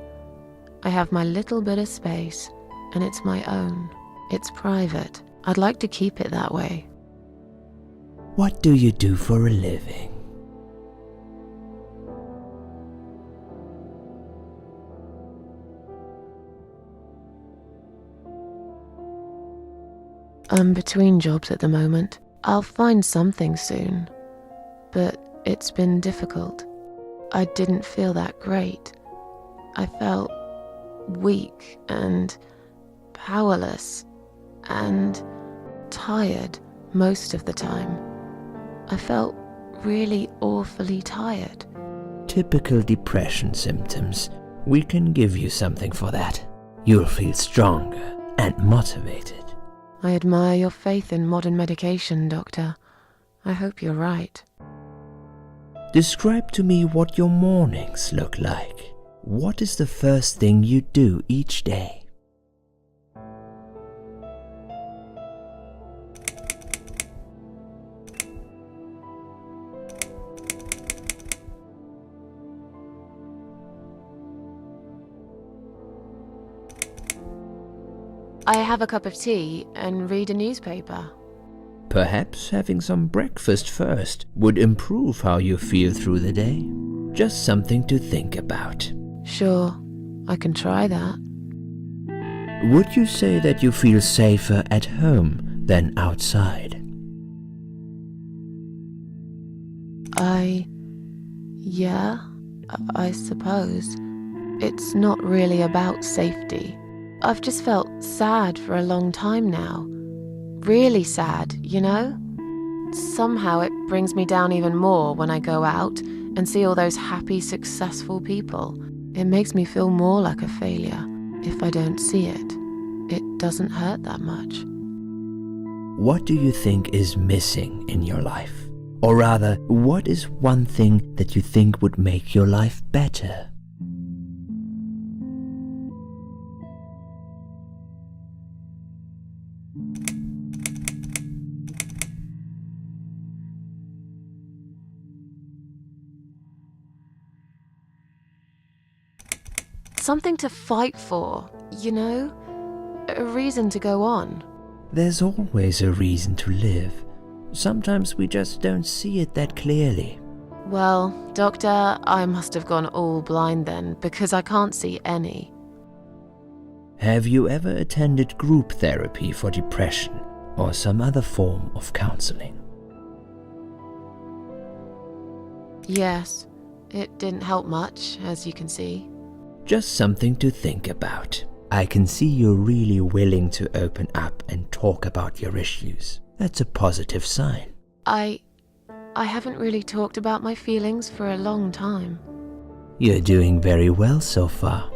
Speaker 2: I have my little bit of space, and it's my own. It's private. I'd like to keep it that way.
Speaker 1: What do you do for a living?
Speaker 2: I'm between jobs at the moment. I'll find something soon. But it's been difficult. I didn't feel that great. I felt weak and powerless and tired most of the time. I felt really awfully tired.
Speaker 1: Typical depression symptoms. We can give you something for that. You'll feel stronger and motivated.
Speaker 2: I admire your faith in modern medication, Doctor. I hope you're right.
Speaker 1: Describe to me what your mornings look like. What is the first thing you do each day?
Speaker 2: I have a cup of tea and read a newspaper.
Speaker 1: Perhaps having some breakfast first would improve how you feel through the day. Just something to think about.
Speaker 2: Sure, I can try that.
Speaker 1: Would you say that you feel safer at home than outside?
Speaker 2: Yeah, I suppose. It's not really about safety. I've just felt sad for a long time now. Really sad, you know? Somehow it brings me down even more when I go out and see all those happy, successful people. It makes me feel more like a failure. If I don't see it, it doesn't hurt that much.
Speaker 1: What do you think is missing in your life? Or rather, what is one thing that you think would make your life better?
Speaker 2: Something to fight for, you know? A reason to go on.
Speaker 1: There's always a reason to live. Sometimes we just don't see it that clearly.
Speaker 2: Well, Doctor, I must have gone all blind then, because I can't see any.
Speaker 1: Have you ever attended group therapy for depression or some other form of counseling?
Speaker 2: Yes, it didn't help much, as you can see.
Speaker 1: Just something to think about. I can see you're really willing to open up and talk about your issues. That's a positive sign.
Speaker 2: I haven't really talked about my feelings for a long time.
Speaker 1: You're doing very well so far.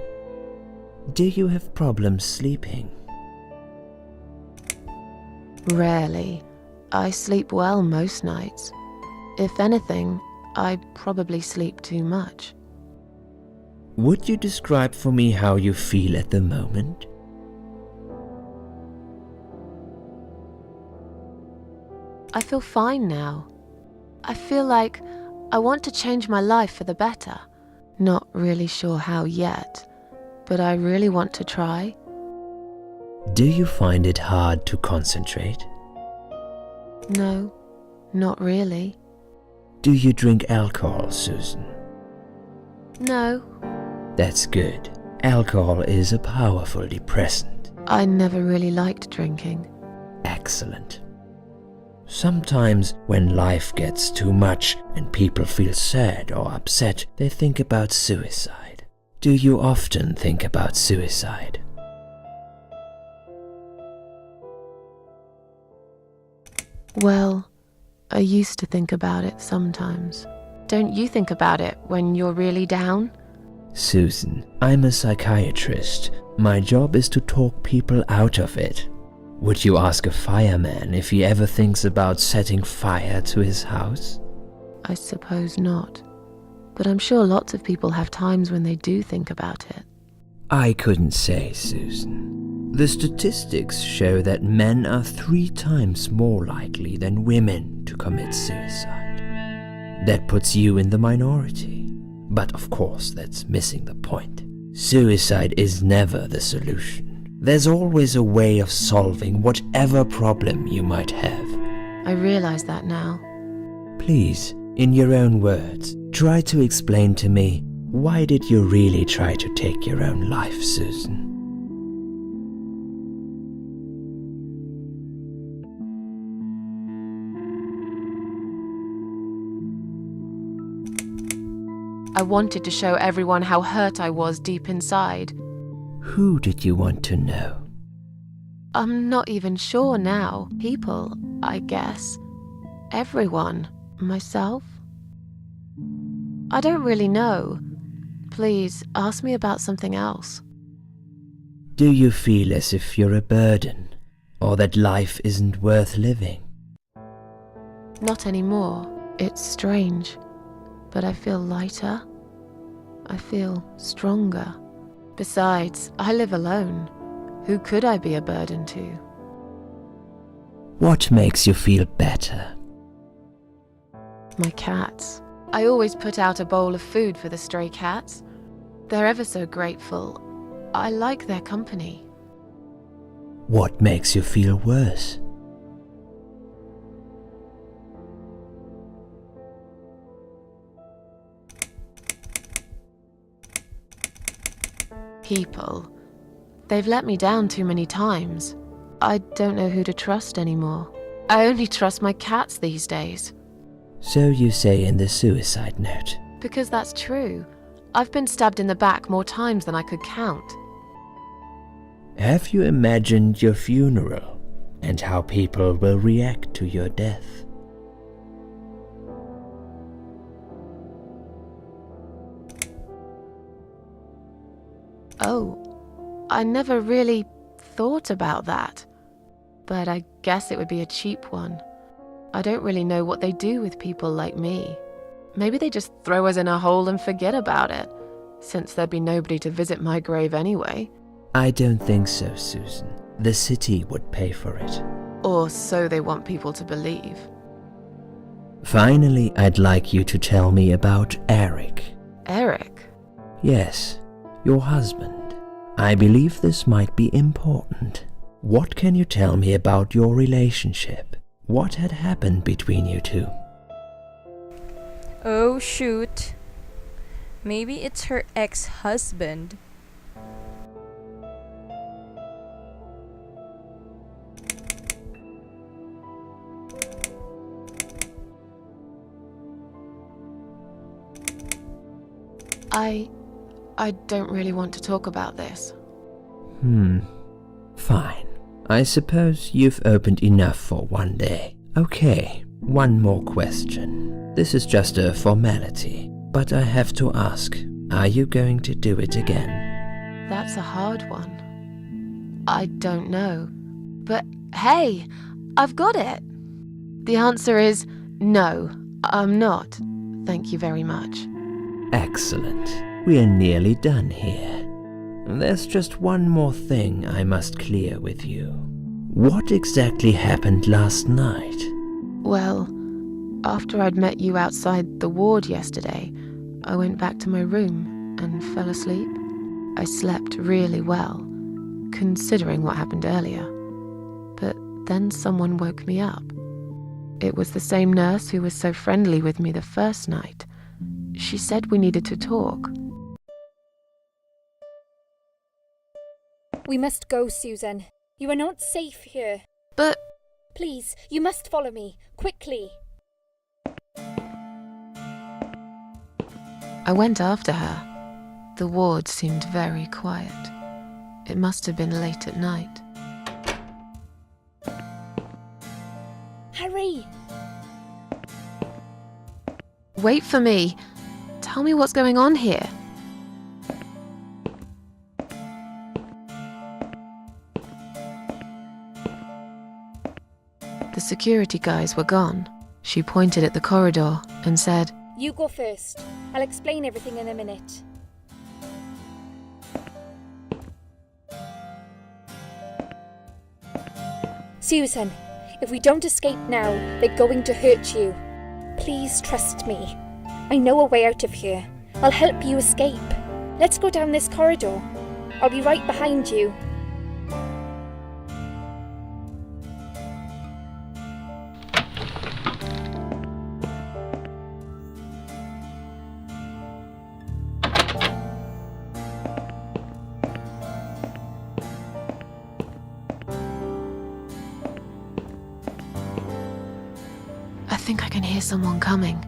Speaker 1: Do you have problems sleeping?
Speaker 2: Rarely. I sleep well most nights. If anything, I probably sleep too much.
Speaker 1: Would you describe for me how you feel at the moment?
Speaker 2: I feel fine now. I feel like I want to change my life for the better. Not really sure how yet, but I really want to try.
Speaker 1: Do you find it hard to concentrate?
Speaker 2: No, not really.
Speaker 1: Do you drink alcohol, Susan?
Speaker 2: No,
Speaker 1: That's good. Alcohol is a powerful depressant.
Speaker 2: I never really liked drinking.
Speaker 1: Excellent. Sometimes when life gets too much and people feel sad or upset, they think about suicide. Do you often think about suicide?
Speaker 2: Well, I used to think about it sometimes. Don't you think about it when you're really down?
Speaker 1: Susan, I'm a psychiatrist. My job is to talk people out of it. Would you ask a fireman if he ever thinks about setting fire to his house?
Speaker 2: I suppose not. But I'm sure lots of people have times when they do think about it.
Speaker 1: I couldn't say, Susan. The statistics show that men are 3 times more likely than women to commit suicide. That puts you in the minority. But of course, that's missing the point. Suicide is never the solution. There's always a way of solving whatever problem you might have.
Speaker 2: I realize that now.
Speaker 1: Please, in your own words, try to explain to me, why did you really try to take your own life, Susan?
Speaker 2: I wanted to show everyone how hurt I was deep inside.
Speaker 1: Who did you want to know?
Speaker 2: I'm not even sure now. People, I guess. Everyone. Myself. I don't really know. Please, ask me about something else.
Speaker 1: Do you feel as if you're a burden, or that life isn't worth living?
Speaker 2: Not anymore. It's strange. But I feel lighter. I feel stronger. Besides, I live alone. Who could I be a burden to?
Speaker 1: What makes you feel better?
Speaker 2: My cats. I always put out a bowl of food for the stray cats. They're ever so grateful. I like their company.
Speaker 1: What makes you feel worse?
Speaker 2: People. They've let me down too many times. I don't know who to trust anymore. I only trust my cats these days.
Speaker 1: So you say in the suicide note.
Speaker 2: Because that's true. I've been stabbed in the back more times than I could count.
Speaker 1: Have you imagined your funeral and how people will react to your death?
Speaker 2: Oh, I never really thought about that. But I guess it would be a cheap one. I don't really know what they do with people like me. Maybe they just throw us in a hole and forget about it, since there'd be nobody to visit my grave anyway.
Speaker 1: I don't think so, Susan. The city would pay for it.
Speaker 2: Or so they want people to believe.
Speaker 1: Finally, I'd like you to tell me about Eric.
Speaker 2: Eric?
Speaker 1: Yes, your husband. I believe this might be important. What can you tell me about your relationship? What had happened between you two?
Speaker 5: Oh shoot. Maybe it's her ex-husband.
Speaker 2: I don't really want to talk about this.
Speaker 1: Fine. I suppose you've opened enough for one day. Okay, one more question. This is just a formality, but I have to ask, are you going to do it again?
Speaker 2: That's a hard one. I don't know. But hey, I've got it. The answer is no, I'm not. Thank you very much.
Speaker 1: Excellent. We're nearly done here. There's just one more thing I must clear with you. What exactly happened last night?
Speaker 2: Well, after I'd met you outside the ward yesterday, I went back to my room and fell asleep. I slept really well, considering what happened earlier. But then someone woke me up. It was the same nurse who was so friendly with me the first night. She said we needed to talk.
Speaker 3: We must go, Susan. You are not safe here.
Speaker 2: But
Speaker 3: Please, you must follow me, quickly.
Speaker 2: I went after her. The ward seemed very quiet. It must have been late at night.
Speaker 3: Hurry!
Speaker 2: Wait for me. Tell me what's going on here. The security guys were gone. She pointed at the corridor and said,
Speaker 3: You go first. I'll explain everything in a minute. Susan, if we don't escape now, they're going to hurt you. Please trust me. I know a way out of here. I'll help you escape. Let's go down this corridor. I'll be right behind you.
Speaker 2: I think I can hear someone coming.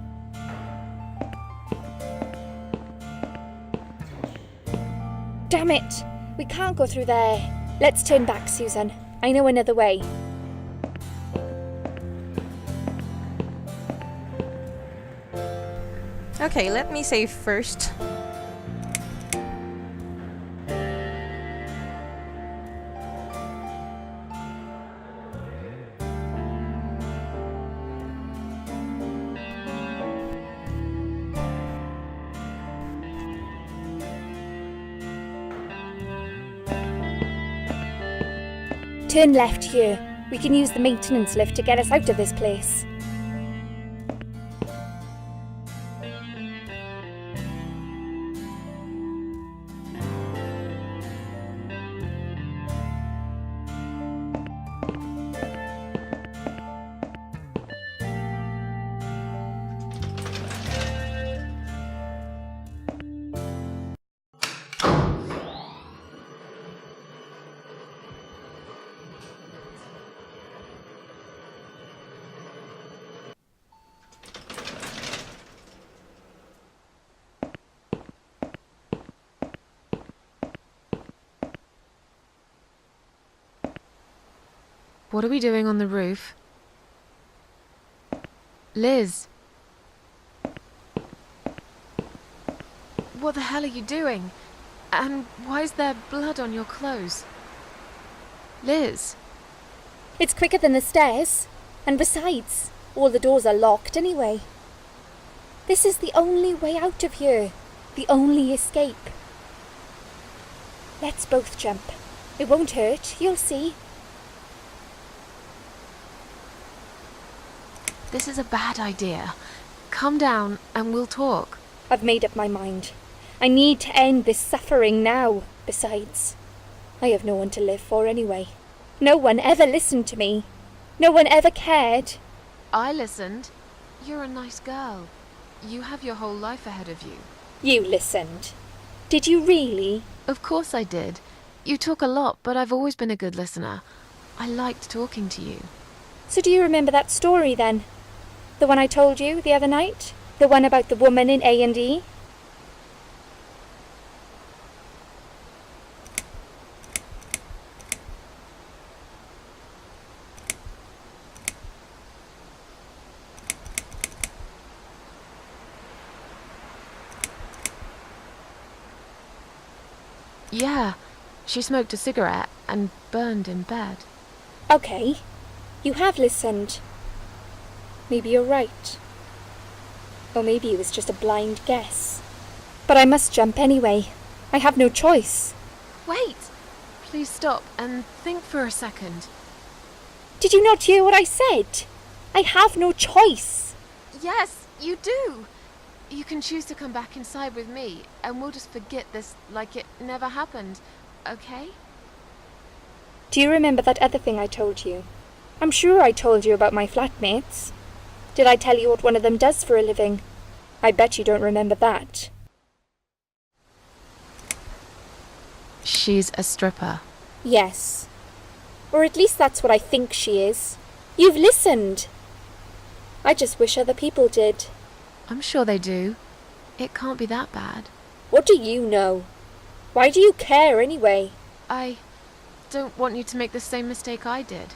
Speaker 3: Damn it! We can't go through there. Let's turn back, Susan. I know another way.
Speaker 5: Okay, let me save first.
Speaker 3: Turn left here. We can use the maintenance lift to get us out of this place.
Speaker 2: What are we doing on the roof? Liz! What the hell are you doing? And why is there blood on your clothes? Liz!
Speaker 3: It's quicker than the stairs. And besides, all the doors are locked anyway. This is the only way out of here. The only escape. Let's both jump. It won't hurt, you'll see.
Speaker 2: This is a bad idea. Come down and we'll talk.
Speaker 3: I've made up my mind. I need to end this suffering now. Besides, I have no one to live for anyway. No one ever listened to me. No one ever cared.
Speaker 2: I listened. You're a nice girl. You have your whole life ahead of you.
Speaker 3: You listened. Did you really?
Speaker 2: Of course I did. You talk a lot, but I've always been a good listener. I liked talking to you.
Speaker 3: So do you remember that story then? The one I told you the other night? The one about the woman in A&E?
Speaker 2: Yeah, she smoked a cigarette and burned in bed.
Speaker 3: Okay, you have listened. Maybe you're right. Or maybe it was just a blind guess. But I must jump anyway. I have no choice.
Speaker 2: Wait! Please stop and think for a second.
Speaker 3: Did you not hear what I said? I have no choice.
Speaker 2: Yes, you do. You can choose to come back inside with me, and we'll just forget this like it never happened, okay?
Speaker 3: Do you remember that other thing I told you? I'm sure I told you about my flatmates. Did I tell you what one of them does for a living? I bet you don't remember that.
Speaker 2: She's a stripper.
Speaker 3: Yes. Or at least that's what I think she is. You've listened. I just wish other people did.
Speaker 2: I'm sure they do. It can't be that bad.
Speaker 3: What do you know? Why do you care anyway?
Speaker 2: I don't want you to make the same mistake I did.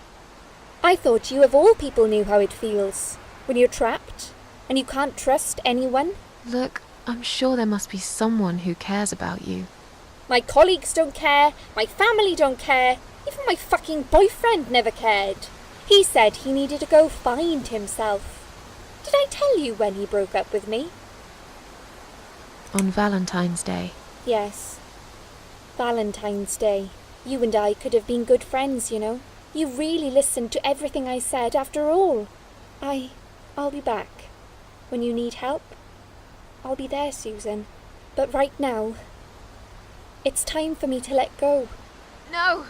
Speaker 3: I thought you of all people knew how it feels when you're trapped and you can't trust anyone.
Speaker 2: Look, I'm sure there must be someone who cares about you.
Speaker 3: My colleagues don't care, my family don't care, even my fucking boyfriend never cared. He said he needed to go find himself. Did I tell you when he broke up with me?
Speaker 2: On Valentine's Day.
Speaker 3: Yes. Valentine's Day. You and I could have been good friends, you know. You really listened to everything I said after all. I'll be back. When you need help, I'll be there, Susan. But right now, it's time for me to let go.
Speaker 2: No!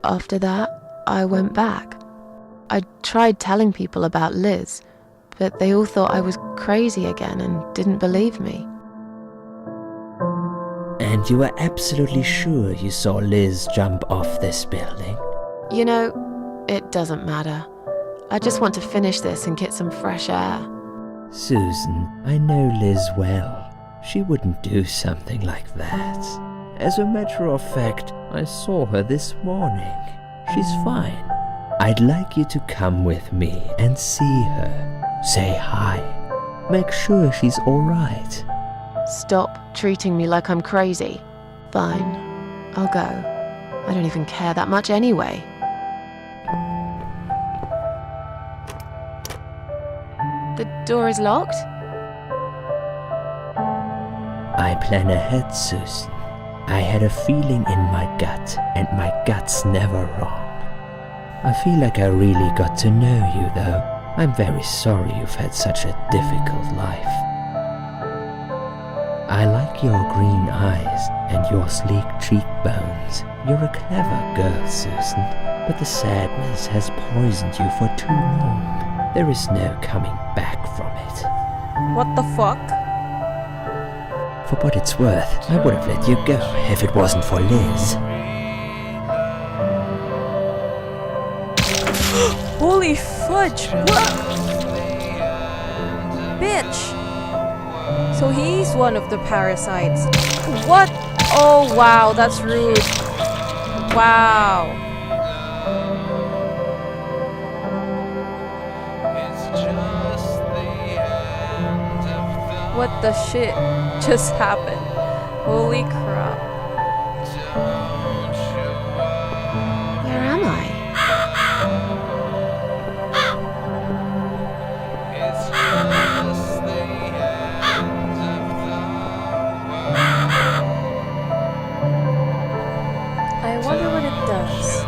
Speaker 2: After that, I went back. I tried telling people about Liz, but they all thought I was crazy again and didn't believe me.
Speaker 1: And you were absolutely sure you saw Liz jump off this building?
Speaker 2: You know, it doesn't matter. I just want to finish this and get some fresh air.
Speaker 1: Susan, I know Liz well. She wouldn't do something like that. As a matter of fact, I saw her this morning. She's fine. I'd like you to come with me and see her. Say hi. Make sure she's alright.
Speaker 2: Stop treating me like I'm crazy. Fine, I'll go. I don't even care that much anyway. The door is locked?
Speaker 1: I plan ahead, Susan. I had a feeling in my gut, and my gut's never wrong. I feel like I really got to know you, though. I'm very sorry you've had such a difficult life. I like your green eyes and your sleek cheekbones. You're a clever girl, Susan, but the sadness has poisoned you for too long. There is no coming back from it.
Speaker 5: What the fuck?
Speaker 1: For what it's worth, I would have let you go if it wasn't for Liz.
Speaker 5: Holy fudge! What? Bitch! So he's one of the parasites. What? Oh wow, that's rude. Wow. What the shit just happened? Holy crap.
Speaker 2: Where am I?
Speaker 5: I wonder what it does.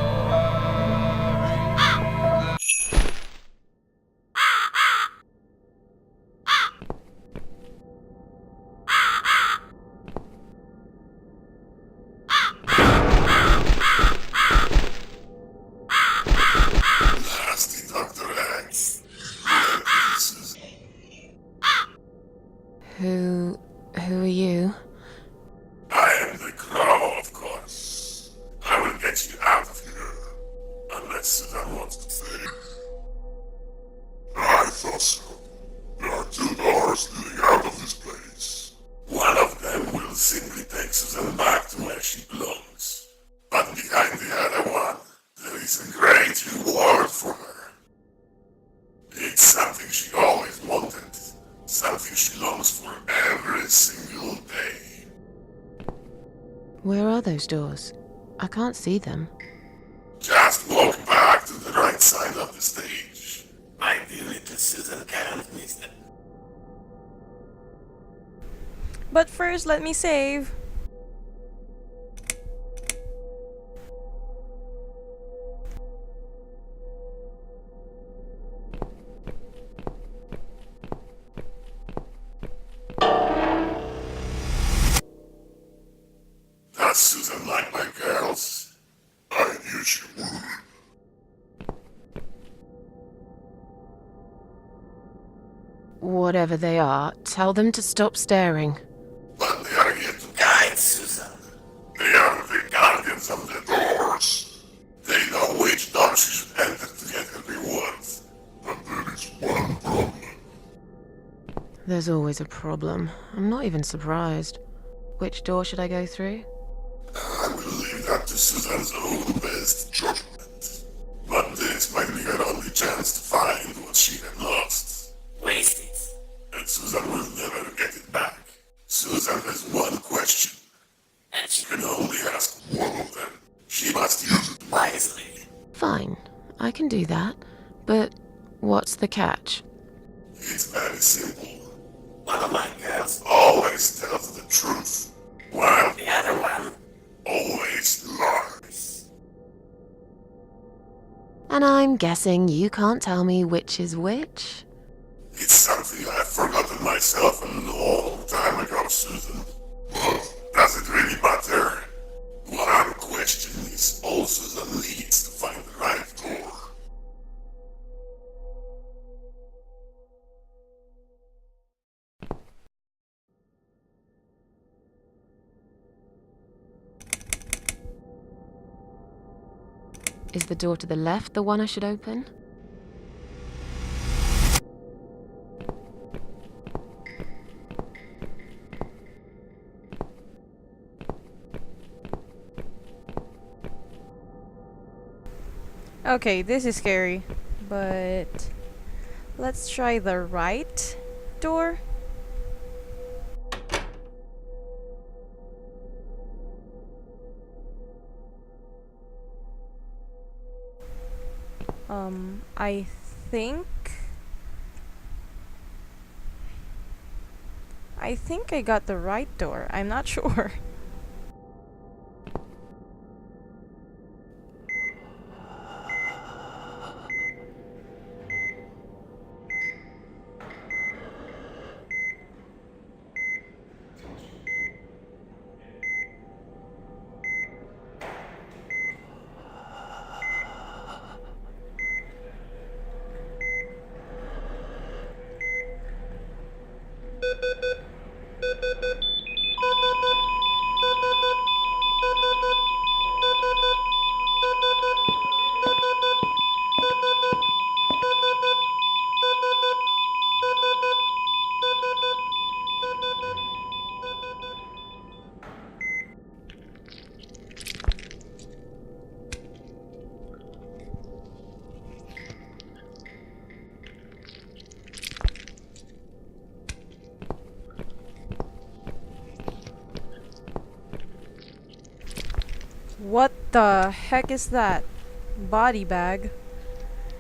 Speaker 10: you she longs for every single day.
Speaker 2: Where are those doors? I can't see them.
Speaker 10: Just walk back to the right side of the stage. My dear little Susan can't miss them.
Speaker 5: But first, let me save.
Speaker 10: That's Susan like my girls. I knew she would.
Speaker 2: Whatever they are, tell them to stop staring.
Speaker 10: But they are here to guide Susan. They are the guardians of the doors. They know which door she should enter to get her rewards. But there is one problem.
Speaker 2: There's always a problem. I'm not even surprised. Which door should I go through?
Speaker 10: I will leave that to Susan's own best judgment. But this might be her only chance to find what she had lost. Waste it. And Susan will never get it back. Susan has one question. And she can only ask one of them. She must use it wisely.
Speaker 2: Fine, I can do that. But what's the catch?
Speaker 10: It's very simple. One of my girls always tells the truth, while the other one always lies.
Speaker 2: And I'm guessing you can't tell me which is which?
Speaker 10: It's something I've forgotten myself a long time ago, Susan. But does it really matter? One question is all Susan needs to find the right door.
Speaker 2: Is the door to the left the one I should open?
Speaker 5: Okay, this is scary, but let's try the right door. I think I got the right door. I'm not sure. What the heck is that? Body bag.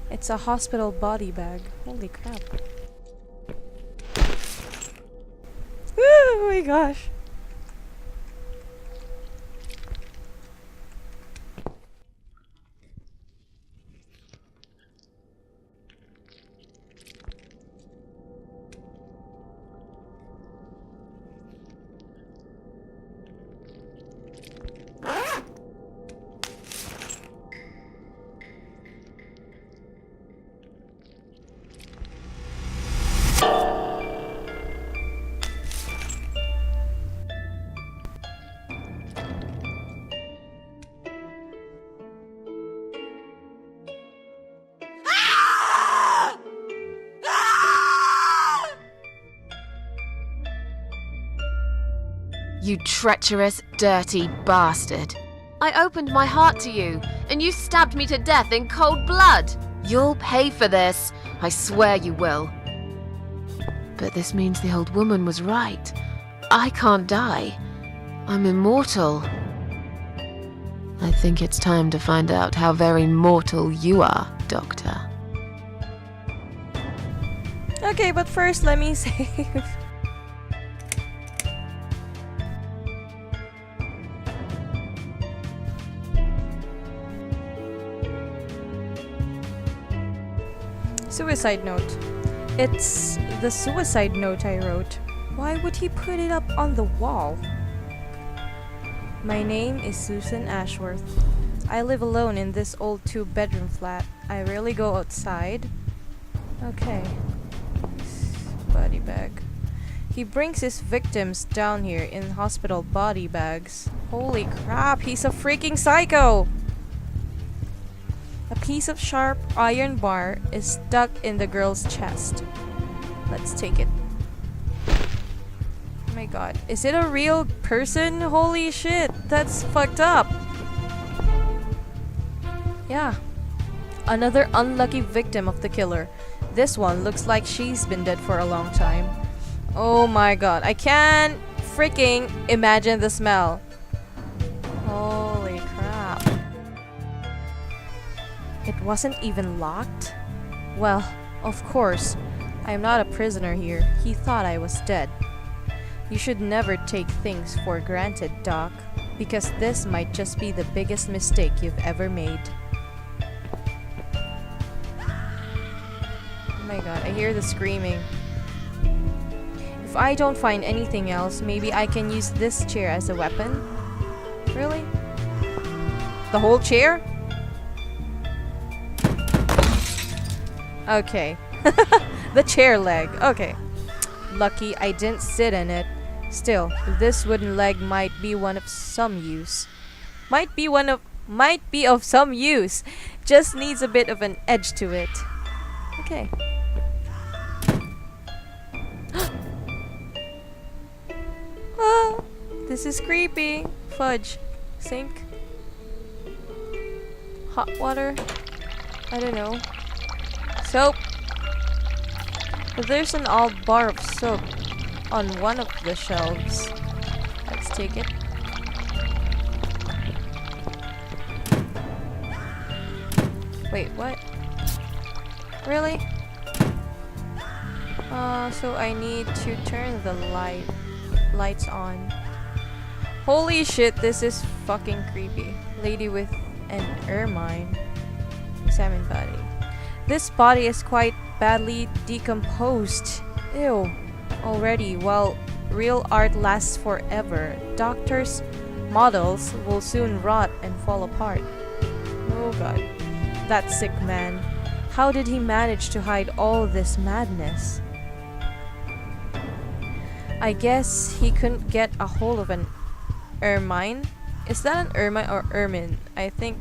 Speaker 5: It's a hospital body bag. Holy crap. Oh my gosh.
Speaker 2: You treacherous, dirty bastard. I opened my heart to you, and you stabbed me to death in cold blood. You'll pay for this. I swear you will. But this means the old woman was right. I can't die. I'm immortal. I think it's time to find out how very mortal you are, Doctor.
Speaker 5: Okay, but first let me save. Suicide note. It's the suicide note I wrote. Why would he put it up on the wall? My name is Susan Ashworth. I live alone in this old 2-bedroom flat. I rarely go outside. Okay. Body bag. He brings his victims down here in hospital body bags. Holy crap, he's a freaking psycho! A piece of sharp iron bar is stuck in the girl's chest. Let's take it. Oh my god. Is it a real person? Holy shit, that's fucked up. Yeah. Another unlucky victim of the killer. This one looks like she's been dead for a long time. Oh my god, I can't freaking imagine the smell. Holy crap. It wasn't even locked? Well, of course. I am not a prisoner here. He thought I was dead. You should never take things for granted, Doc, because this might just be the biggest mistake you've ever made. Oh my god, I hear the screaming. If I don't find anything else, maybe I can use this chair as a weapon? Really? The whole chair? Okay. The chair leg. Okay. Lucky I didn't sit in it. Still, this wooden leg might be of some use. Might be of some use. Just needs a bit of an edge to it. Okay. Oh, this is creepy. Fudge. Sink. Hot water. I don't know. Soap. There's an old bar of soap on one of the shelves. Let's take it. Wait, what? Really? So I need to turn the lights on. Holy shit, this is fucking creepy. Lady with an ermine. Examine body. This body is quite badly decomposed. Ew. Already, while real art lasts forever, doctors' models will soon rot and fall apart. Oh god. That sick man. How did he manage to hide all this madness? I guess he couldn't get a hold of an ermine? Is that an ermine or ermine? I think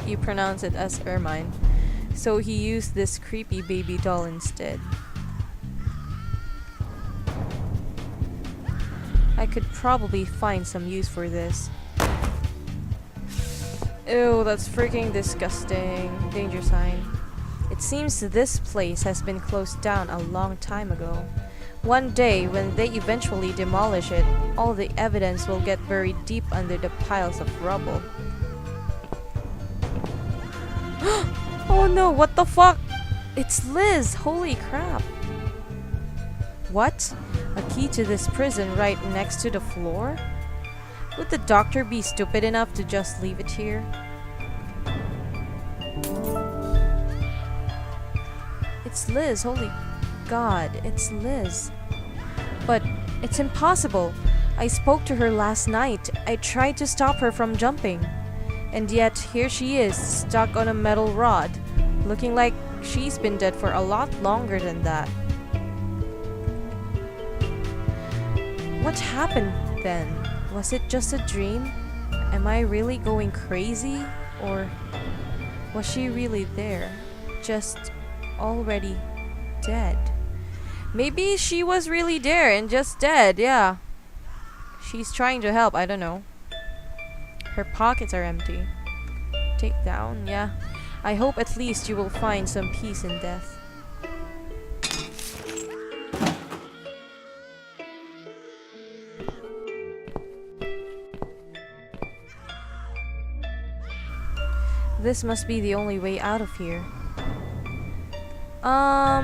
Speaker 5: you pronounce it as ermine. So he used this creepy baby doll instead. I could probably find some use for this. Ew, that's freaking disgusting. Danger sign. It seems this place has been closed down a long time ago. One day, when they eventually demolish it, all the evidence will get buried deep under the piles of rubble. Oh no, what the fuck? It's Liz! Holy crap! What? A key to this prison right next to the floor? Would the doctor be stupid enough to just leave it here? It's Liz, holy god, it's Liz. But it's impossible. I spoke to her last night. I tried to stop her from jumping. And yet, here she is, stuck on a metal rod, looking like she's been dead for a lot longer than that. What happened then? Was it just a dream? Am I really going crazy? Or was she really there? Just already dead? Maybe she was really there and just dead, yeah. She's trying to help, I don't know. Her pockets are empty. Take down, yeah. I hope at least you will find some peace in death. This must be the only way out of here. I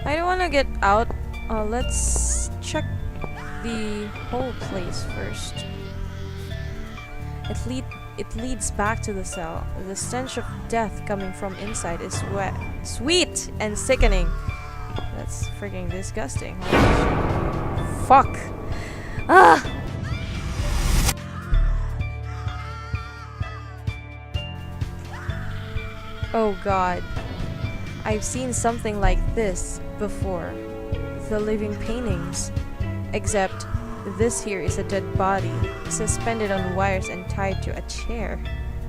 Speaker 5: don't want to get out. Let's check the whole place first. It leads back to the cell. The stench of death coming from inside is sweet and sickening. That's freaking disgusting. Fuck. Ah! Oh god. I've seen something like this before. The living paintings. Except this here is a dead body, suspended on wires and tied to a chair.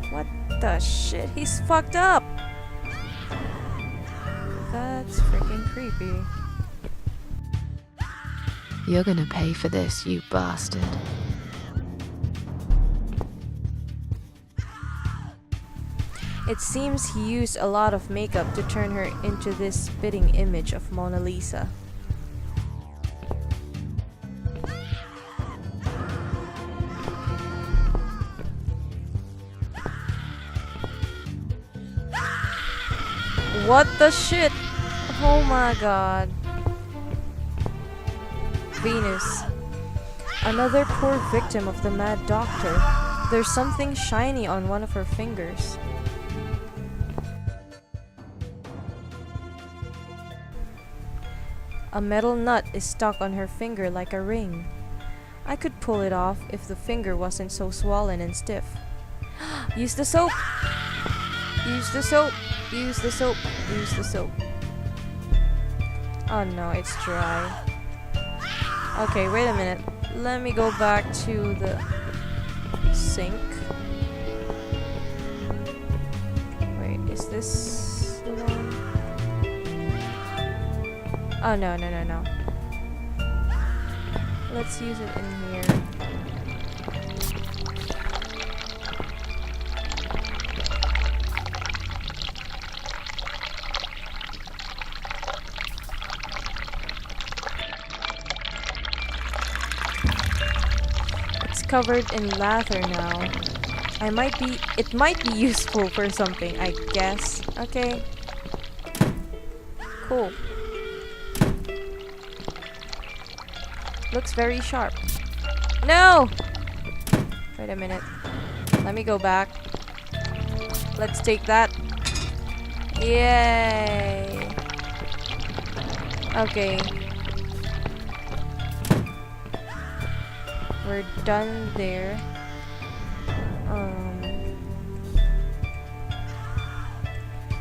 Speaker 5: What the shit? He's fucked up! That's freaking creepy.
Speaker 2: You're gonna pay for this, you bastard.
Speaker 5: It seems he used a lot of makeup to turn her into this spitting image of Mona Lisa. What the shit? Oh my god. Venus. Another poor victim of the mad doctor. There's something shiny on one of her fingers. A metal nut is stuck on her finger like a ring. I could pull it off if the finger wasn't so swollen and stiff. Use the soap! Use the soap! Use the soap! Use the soap. Oh no, it's dry. Okay, wait a minute. Let me go back to the sink. Wait, is this the one? Oh no, no, no, no. Let's use it in here. Covered in lather now. It might be useful for something, I guess. Okay. Cool. Looks very sharp. No! Wait a minute. Let me go back. Let's take that. Yay! Okay. We're done there.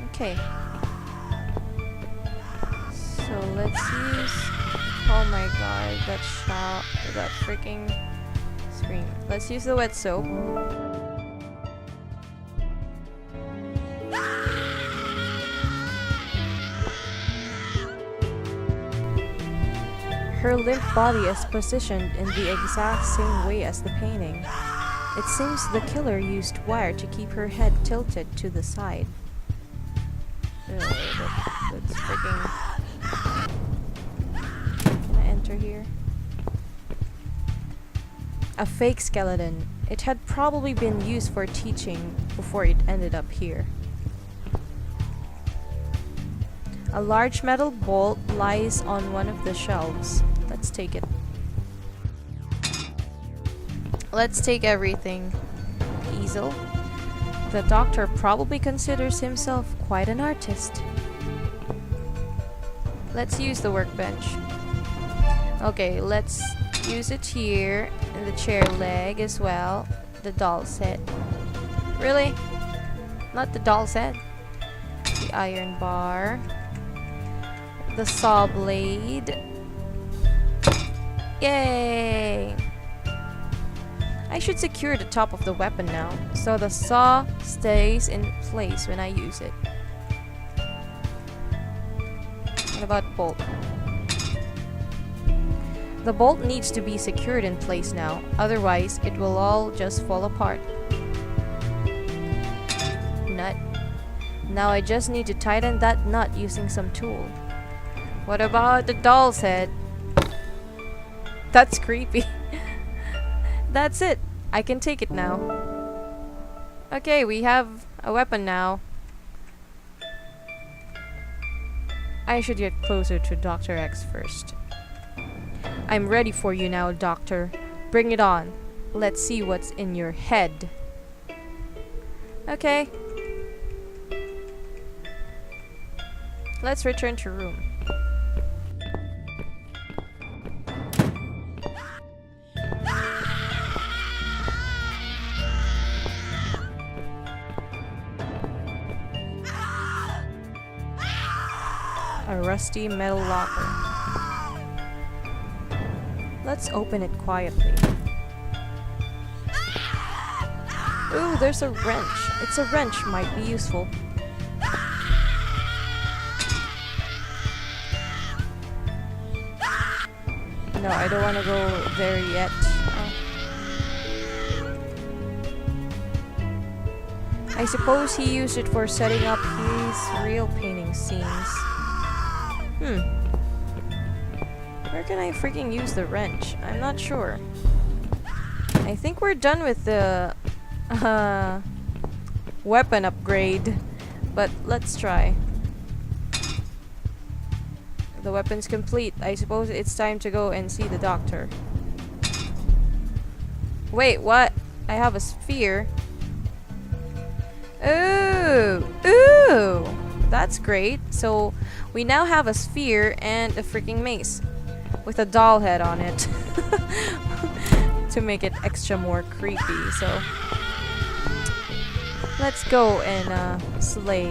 Speaker 5: Okay. So let's use. Oh my god, that freaking scream. Let's use the wet soap. Her limp body is positioned in the exact same way as the painting. It seems the killer used wire to keep her head tilted to the side. That's freaking... Can I enter here? A fake skeleton. It had probably been used for teaching before it ended up here. A large metal bolt lies on one of the shelves. Let's take it. Let's take everything. Easel. The doctor probably considers himself quite an artist. Let's use the workbench. Okay, let's use it here. And the chair leg as well. The doll set. Really? Not the doll set? The iron bar. The saw blade. Yay! I should secure the top of the weapon now, so the saw stays in place when I use it. What about bolt? The bolt needs to be secured in place now, otherwise it will all just fall apart. Nut. Now I just need to tighten that nut using some tool. What about the doll's head? That's creepy. That's it. I can take it now. Okay, we have a weapon now. I should get closer to Dr. X first. I'm ready for you now, Doctor. Bring it on. Let's see what's in your head. Okay. Let's return to room. A rusty metal locker. Let's open it quietly. Ooh, there's a wrench. It's a wrench, might be useful. No, I don't want to go there yet. I suppose he used it for setting up his real painting scenes. Where can I freaking use the wrench? I'm not sure. I think we're done with the weapon upgrade, but let's try. The weapon's complete. I suppose it's time to go and see the doctor. Wait, what? I have a sphere. Ooh! Ooh! That's great. So, we now have a sphere and a freaking mace. With a doll head on it. To make it extra more creepy, so... Let's go and slay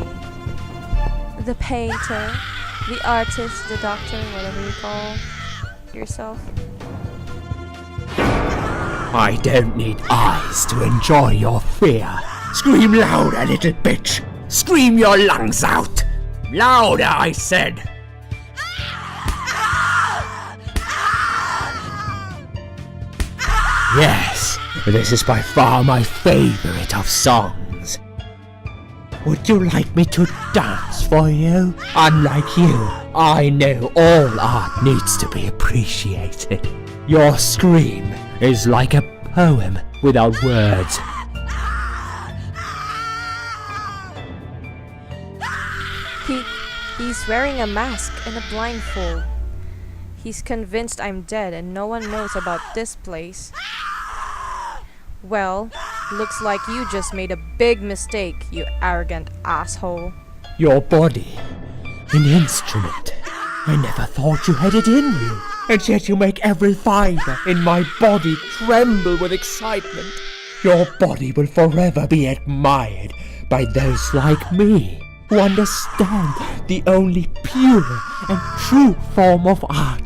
Speaker 5: the painter, the artist, the doctor, whatever you call yourself.
Speaker 1: I don't need eyes to enjoy your fear. Scream louder, little bitch. Scream your lungs out. Louder, I said. Yes, this is by far my favorite of songs. Would you like me to dance for you? Unlike you, I know all art needs to be appreciated. Your scream is like a poem without words.
Speaker 5: He's wearing a mask and a blindfold. He's convinced I'm dead and no one knows about this place. Well, looks like you just made a big mistake, you arrogant asshole.
Speaker 1: Your body, an instrument. I never thought you had it in you, and yet you make every fiber in my body tremble with excitement. Your body will forever be admired by those like me, who understand the only pure and true form of art.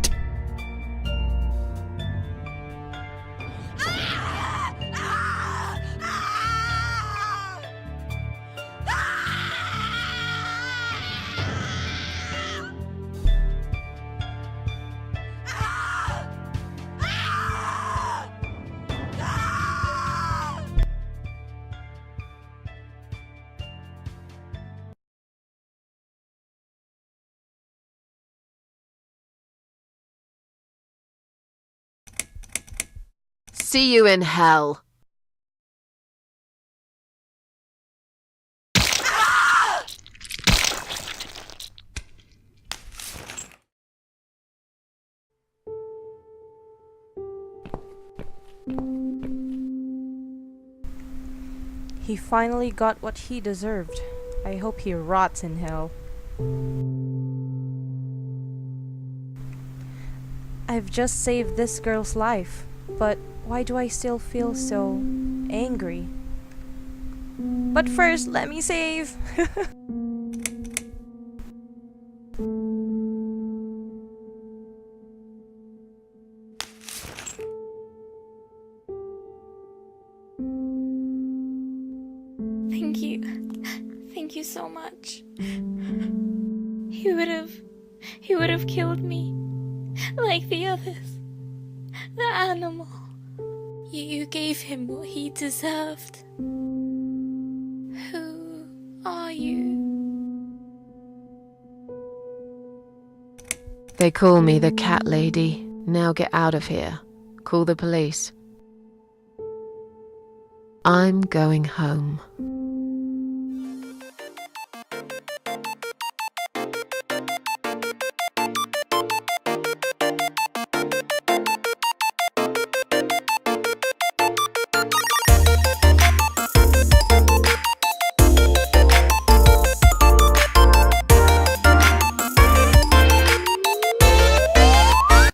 Speaker 2: See you in hell.
Speaker 5: He finally got what he deserved. I hope he rots in hell. I've just saved this girl's life, but why do I still feel so angry? But first, let me save!
Speaker 3: Thank you. Thank you so much. He would have killed me. Like the others. The animal. You gave him what he deserved. Who are you?
Speaker 2: They call me the cat lady. Now get out of here. Call the police. I'm going home.